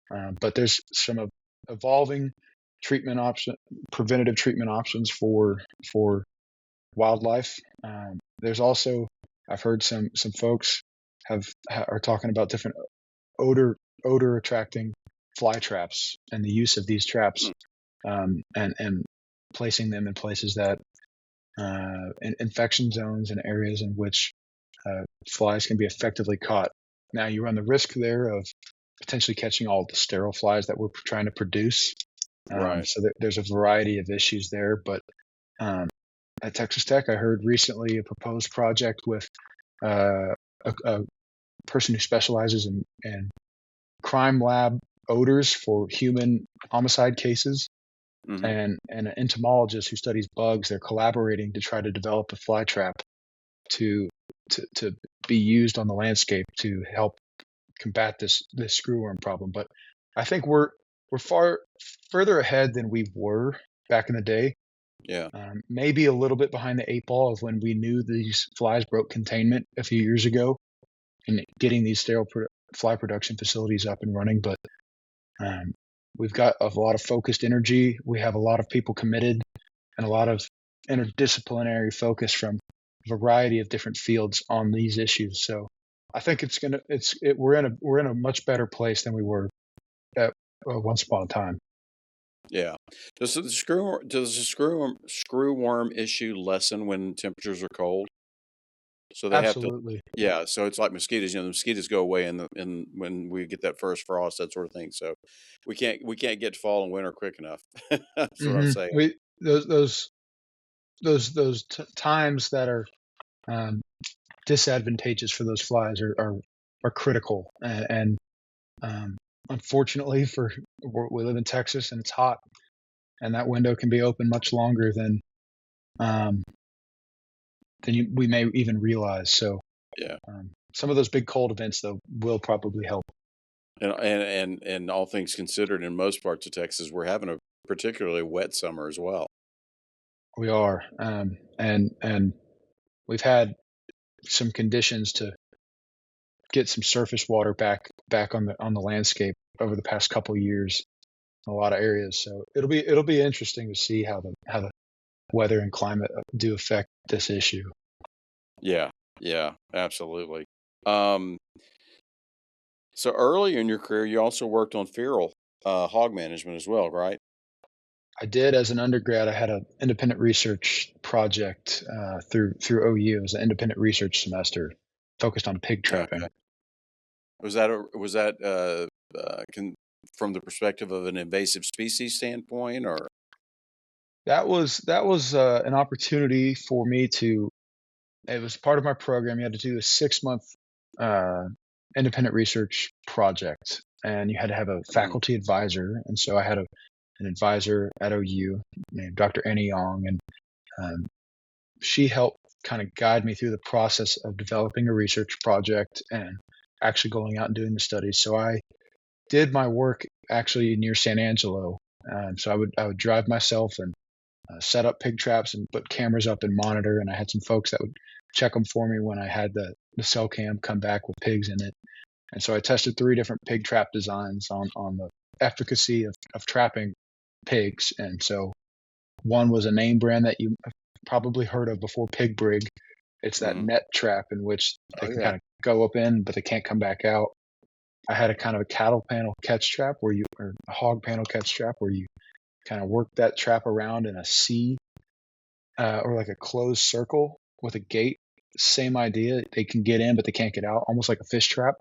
But there's some evolving preventative treatment options for wildlife. There's also, I've heard some folks are talking about different odor attracting fly traps and the use of these traps, and placing them in places that in infection zones and areas in which flies can be effectively caught. Now you run the risk there of potentially catching all the sterile flies that we're trying to produce. Right. So there's a variety of issues there. But at Texas Tech, I heard recently a proposed project with a person who specializes in crime lab odors for human homicide cases, and an entomologist who studies bugs. They're collaborating to try to develop a fly trap to be used on the landscape to help combat this screwworm problem. But I think we're further ahead than we were back in the day. Yeah. Maybe a little bit behind the 8 ball of when we knew these flies broke containment a few years ago and getting these sterile fly production facilities up and running. But we've got a lot of focused energy. We have a lot of people committed and a lot of interdisciplinary focus from a variety of different fields on these issues. So I think we're in a much better place than we were at once upon a time. Yeah. Does the screwworm issue lessen when temperatures are cold? So they have to. Absolutely. Yeah. So it's like mosquitoes. The mosquitoes go away in when we get that first frost, that sort of thing. So we can't get to fall and winter quick enough. That's what I'm saying. Those times that are disadvantageous for those flies are critical, and unfortunately we live in Texas and it's hot, and that window can be open much longer than we may even realize. So yeah, some of those big cold events though will probably help. And all things considered, in most parts of Texas, we're having a particularly wet summer as well. We are, and we've had some conditions to get some surface water back on the landscape over the past couple of years in a lot of areas. So it'll be interesting to see how the weather and climate do affect this issue. Yeah, absolutely. So early in your career, you also worked on feral hog management as well, right? I did. As an undergrad, I had an independent research project through OU. It was an independent research semester focused on pig trapping. Okay. Was that from the perspective of an invasive species standpoint, or? That was an opportunity for me to. It was part of my program. You had to do a 6-month independent research project, and you had to have a faculty advisor. And so I had an advisor at OU named Dr. Annie Yong, and she helped kind of guide me through the process of developing a research project and actually going out and doing the studies. So I did my work actually near San Angelo. So I would drive myself and set up pig traps and put cameras up and monitor. And I had some folks that would check them for me when I had the cell cam come back with pigs in it. And so I tested 3 different pig trap designs on the efficacy of trapping pigs. And so one was a name brand that you probably heard of before, Pig Brig. It's that net trap in which they can kind of go up in, but they can't come back out. I had a kind of a cattle panel catch trap or a hog panel catch trap where you kind of work that trap around in a C or like a closed circle with a gate. Same idea. They can get in, but they can't get out, almost like a fish trap.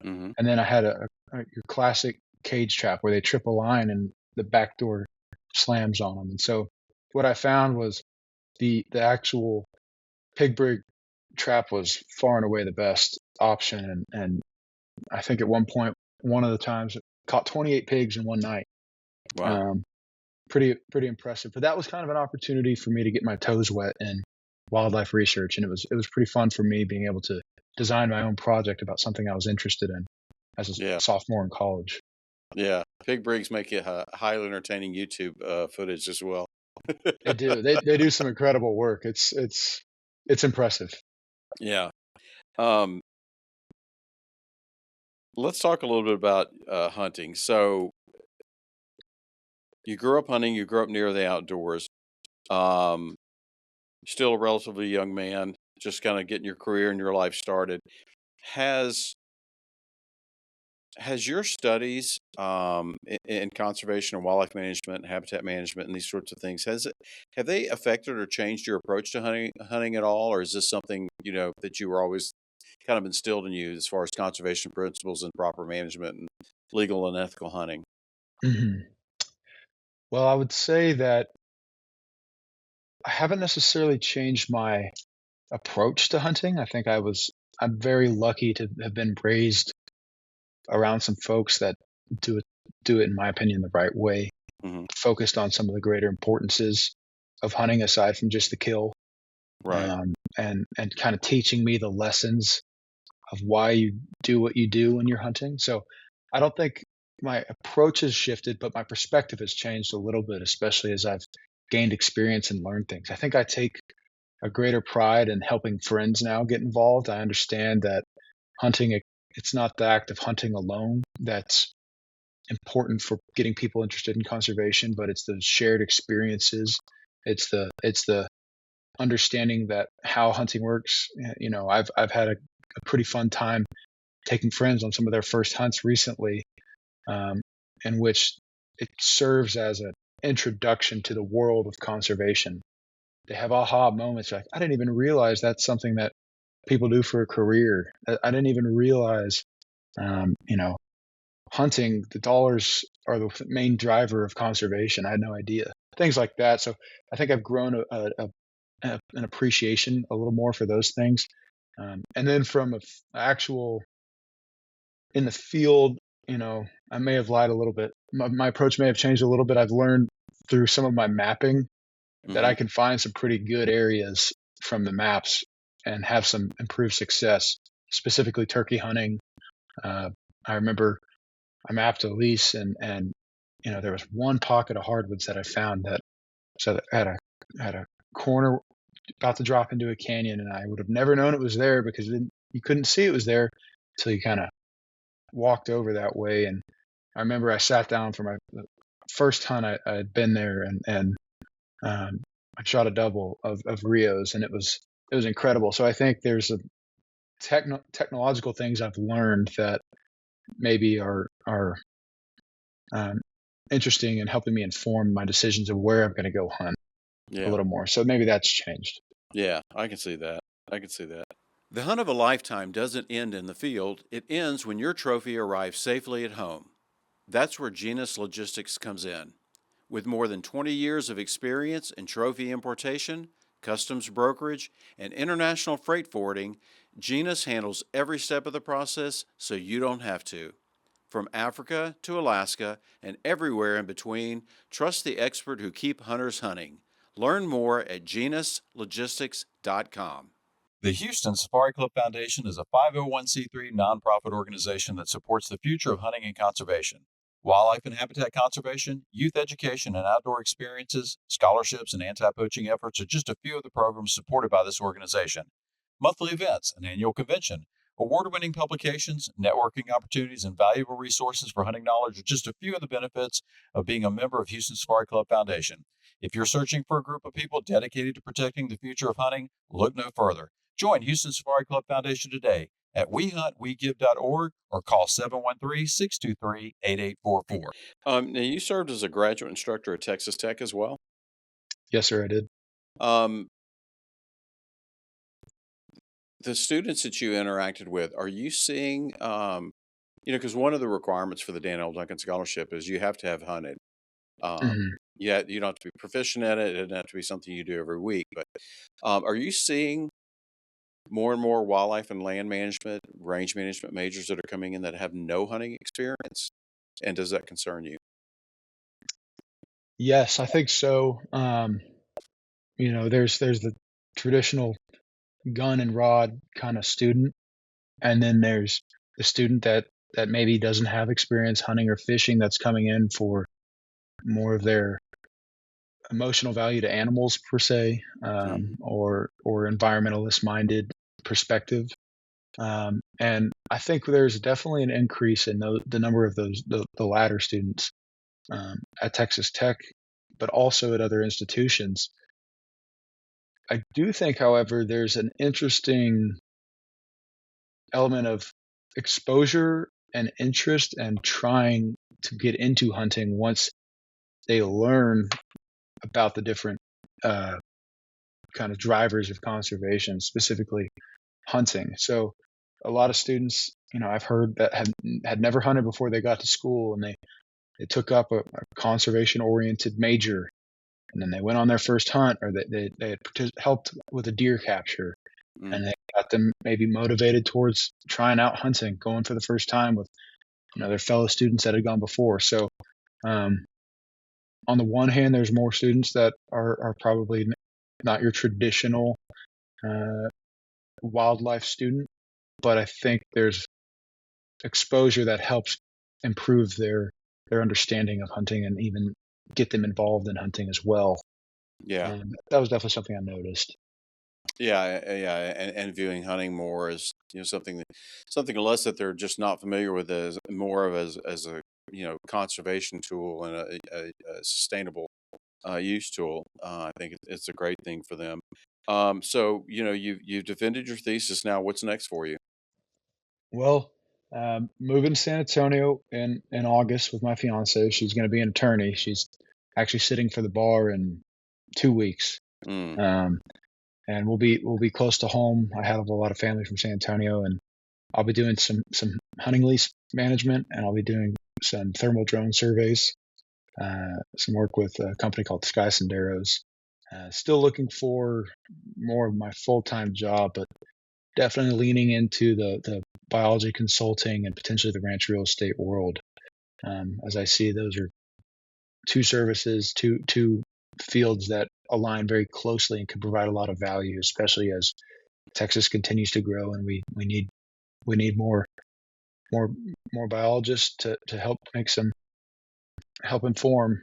And then I had your classic cage trap where they trip a line and the back door slams on them. And so what I found was the actual Pig Brig trap was far and away the best option. And I think at one point, one of the times, it caught 28 pigs in one night. Wow. pretty impressive. But that was kind of an opportunity for me to get my toes wet in wildlife research, and it was pretty fun for me being able to design my own project about something I was interested in as a Yeah. sophomore in college. Yeah. Pig breeds make it highly entertaining YouTube footage as well. They do. They do some incredible work. It's impressive. Yeah. Um, let's talk a little bit about hunting. So you grew up hunting, you grew up near the outdoors. Um, still a relatively young man, just kind of getting your career and your life started. Has has your studies in conservation and wildlife management, habitat management, and these sorts of things, have they affected or changed your approach to hunting at all, or is this something that you were always kind of instilled in you as far as conservation principles and proper management and legal and ethical hunting? Mhm. Well, I would say that I haven't necessarily changed my approach to hunting. I'm very lucky to have been raised around some folks that do it do it in my opinion the right way, Hmm. focused on some of the greater importances of hunting aside from just the kill, Right. and kind of teaching me the lessons of why you do what you do when you're hunting. So I don't think my approach has shifted, but my perspective has changed a little bit, especially as I've gained experience and learned things. I think I take a greater pride in helping friends now get involved. I understand that hunting, it's not the act of hunting alone that's important for getting people interested in conservation, but it's the shared experiences. It's the understanding that how hunting works. I've had a pretty fun time taking friends on some of their first hunts recently, um, in which it serves as an introduction to the world of conservation. They have aha moments like, I didn't even realize that's something that people do for a career. I didn't even realize, um, you know, hunting, the dollars are the main driver of conservation. I had no idea. Things like that. So I think I've grown an appreciation a little more for those things. And then from actual in the field, I may have lied a little bit. My approach may have changed a little bit. I've learned through some of my mapping that Hmm. I can find some pretty good areas from the maps and have some improved success, specifically turkey hunting. Uh, I remember I mapped a lease, and there was one pocket of hardwoods that I found that had a corner about to drop into a canyon, and I would have never known it was there because you couldn't see it was there until you kind of walked over that way. And I remember I sat down for my first hunt. I had been there, and um, I shot a double of Rios, and it was incredible. So I think there's a technological things I've learned that maybe are um, interesting and helping me inform my decisions of where I'm going to go hunt a Yeah. little more. So maybe that's changed. Yeah. I can see that. I can see that. The hunt of a lifetime doesn't end in the field. It ends when your trophy arrives safely at home. That's where Genus Logistics comes in. With more than 20 years of experience in trophy importation, customs brokerage, and international freight forwarding, Genus handles every step of the process so you don't have to. From Africa to Alaska and everywhere in between, trust the expert who keep hunters hunting. Learn more at genuslogistics.com. The Houston Safari Club Foundation is a 501c3 nonprofit organization that supports the future of hunting and conservation. Wildlife and habitat conservation, youth education and outdoor experiences, scholarships, and anti-poaching efforts are just a few of the programs supported by this organization. Monthly events, an annual convention, award-winning publications, networking opportunities, and valuable resources for hunting knowledge are just a few of the benefits of being a member of Houston Safari Club Foundation. If you're searching for a group of people dedicated to protecting the future of hunting, look no further. Join Houston Safari Club Foundation today at wehuntwegive.org or call 713-623-8844. Now, you served as a graduate instructor at Texas Tech as well. Yes, sir, I did. Um, the students that you interacted with, are you seeing, because one of the requirements for the Dan L. Duncan Scholarship is you have to have hunted. Mhm. Yeah, you don't have to be proficient at it. It doesn't have to be something you do every week. But are you seeing more and more wildlife and land management, range management majors that are coming in that have no hunting experience? And does that concern you? Yes, I think so. There's the traditional gun and rod kind of student, and then there's the student that maybe doesn't have experience hunting or fishing that's coming in for more of their emotional value to animals per se, Mhm. or environmentalist minded perspective. And I think there's definitely an increase in the number of the latter students at Texas Tech, but also at other institutions. I do think, however, there's an interesting element of exposure and interest and trying to get into hunting once they learn about the different uh, kind of drivers of conservation, specifically hunting. So a lot of students, I've heard that had never hunted before they got to school, and they took up a conservation oriented major, and then they went on their first hunt, or they had helped with a deer capture, Mm. and they got them maybe motivated towards trying out hunting, going for the first time with their fellow students that had gone before. So um, on the one hand, there's more students that are probably not your traditional uh, wildlife student, but I think there's exposure that helps improve their understanding of hunting and even get them involved in hunting as well. Yeah. That was definitely something I noticed. Yeah, and viewing hunting more as something less that they're just not familiar with, as more of as a conservation tool and a sustainable use tool. I think it's a great thing for them. So you've defended your thesis. Now, what's next for you? Well, moving to San Antonio in August with my fiance. She's going to be an attorney. She's actually sitting for the bar in 2 weeks. Mm, Um, and we'll be close to home. I have a lot of family from San Antonio, and I'll be doing some hunting lease management, and I'll be doing some thermal drone surveys, some work with a company called Sky Senderos. Still looking for more of my full time job, but definitely leaning into the biology consulting and potentially the ranch real estate world. As I see, those are two services, two fields that align very closely and can provide a lot of value, especially as Texas continues to grow, and we need more more biologists to help inform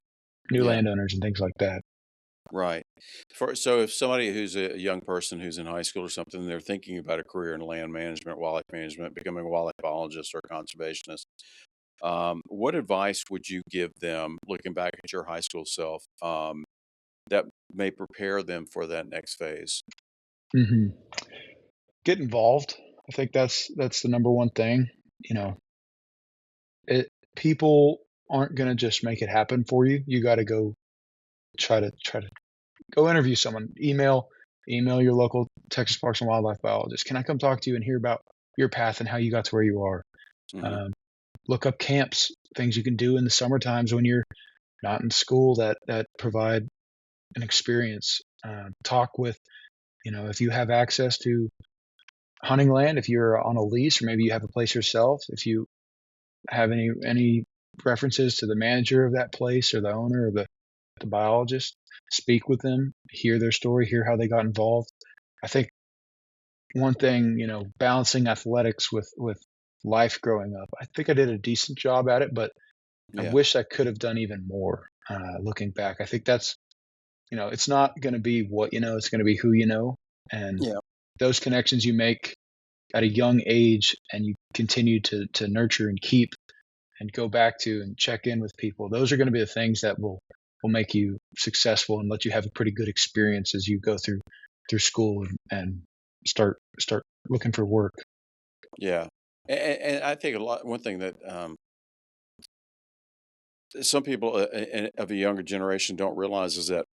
new yeah, landowners and things like that. right. So if somebody who's a young person who's in high school or something, they're thinking about a career in land management, wildlife management, becoming a wildlife biologist or conservationist, what advice would you give them, looking back at your high school self, that may prepare them for that next phase? hmm Get involved. I think that's the number one thing. You know, it people aren't gonna just make it happen for you. You got to go try to go interview someone. Email your local Texas Parks and Wildlife biologist. Can I come talk to you and hear about your path and how you got to where you are? Hmm. Um, look up camps, things you can do in the summer times when you're not in school that provide an experience. Talk with, if you have access to hunting land, if you're on a lease, or maybe you have a place yourself, if you have any references to the manager of that place or the owner or the biologist, speak with them, hear their story, hear how they got involved. I think one thing, balancing athletics with life growing up, I think I did a decent job at it, but I Yeah, wish I could have done even more. Looking back, I think that's, it's not going to be what you know, it's going to be who you know, and yeah, those connections you make at a young age, and you continue to nurture and keep and go back to and check in with people. Those are going to be the things that will make you successful and let you have a pretty good experience as you go through school and start looking for work. yeah. And I think one thing that some people of a younger generation don't realize is that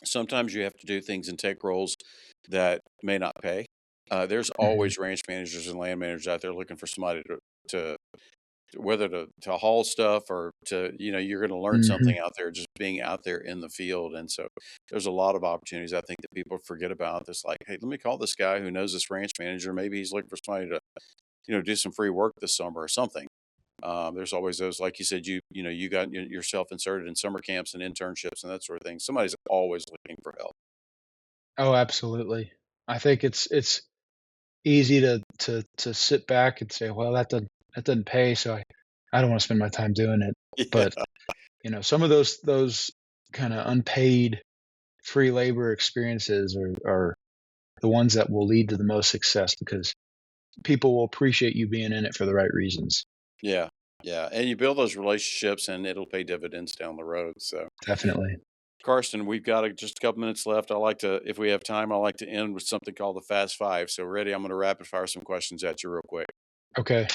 sometimes you have to do things and take roles that may not pay. There's hmm always ranch managers and land managers out there looking for somebody to whether to haul stuff or you're going to learn hmm something out there just being out there in the field. And so there's a lot of opportunities I think that people forget about. This, like, hey, let me call this guy who knows this ranch manager. Maybe he's looking for somebody to do some free work this summer or something. There's always those, like you said, you got yourself inserted in summer camps and internships and that sort of thing. Somebody's always looking for help. Oh, absolutely. I think it's easy to sit back and say, well, that doesn't pay, so I don't want to spend my time doing it. Yeah. But some of those kind of unpaid free labor experiences are the ones that will lead to the most success, because people will appreciate you being in it for the right reasons. Yeah. Yeah. And you build those relationships and it'll pay dividends down the road. So, Definitely. Carsten, we've got just a couple minutes left. If we have time, I like to end with something called the Fast Five. So, ready? I'm going to rapid fire some questions at you real quick. Okay.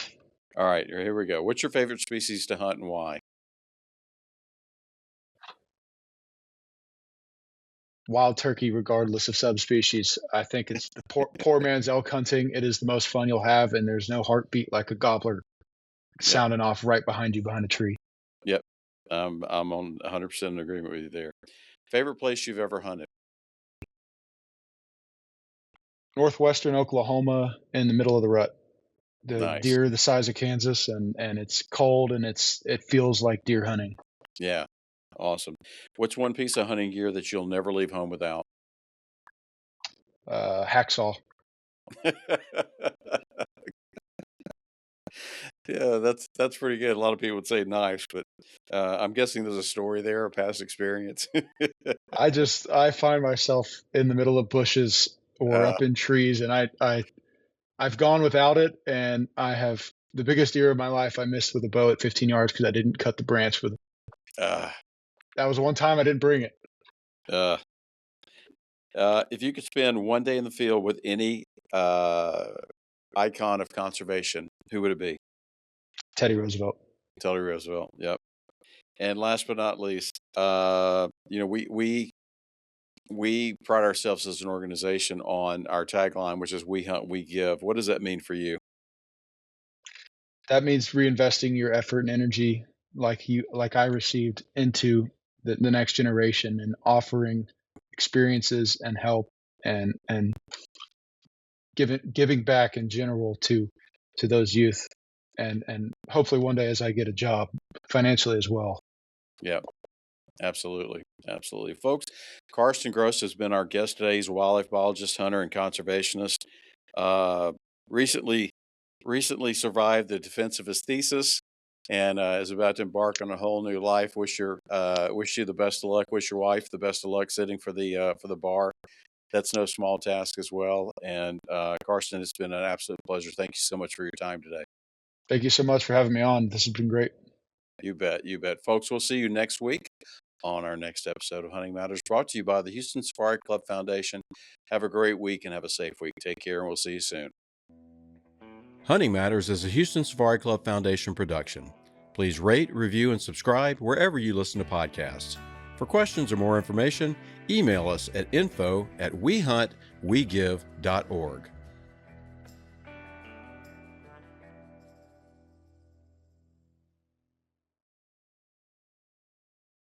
All right, here we go. What's your favorite species to hunt and why? Wild turkey, regardless of subspecies. I think it's the poor man's elk hunting. It is the most fun you'll have, and there's no heartbeat like a gobbler sounding off right behind you behind a tree. Yep. I'm on 100% in agreement with you there. Favorite place you've ever hunted? Northwestern Oklahoma, in the middle of the rut. The Nice. deer the size of Kansas, and it's cold, and it feels like deer hunting. Yeah. Awesome. What's one piece of hunting gear that you'll never leave home without? Hacksaw. Yeah, that's pretty good. A lot of people would say knife, but I'm guessing there's a story there, a past experience. I find myself in the middle of bushes or up in trees, and I've gone without it, and I have the biggest deer of my life I missed with a bow at 15 yards because I didn't cut the branch with it. That was one time I didn't bring it. If you could spend one day in the field with any icon of conservation, who would it be? Teddy Roosevelt. Teddy Roosevelt. Yep. And last but not least, we pride ourselves as an organization on our tagline, which is "We hunt, we give." What does that mean for you? That means reinvesting your effort and energy, like I received, into the next generation, and offering experiences and help and giving back in general to those youth, and hopefully one day as I get a job financially as well. Yeah, absolutely. Absolutely. Folks, Carsten Groos has been our guest today. He's a wildlife biologist, hunter, and conservationist. Recently survived the defense of his thesis and is about to embark on a whole new life. Wish you the best of luck. Wish your wife the best of luck sitting for the bar. That's no small task as well. And Carsten, it's been an absolute pleasure. Thank you so much for your time today. Thank you so much for having me on. This has been great. You bet. You bet. Folks, we'll see you next week on our next episode of Hunting Matters, brought to you by the Houston Safari Club Foundation. Have a great week and have a safe week. Take care, and we'll see you soon. Hunting Matters is a Houston Safari Club Foundation production. Please rate, review, and subscribe wherever you listen to podcasts. For questions or more information, email us at info@wehuntwegive.org.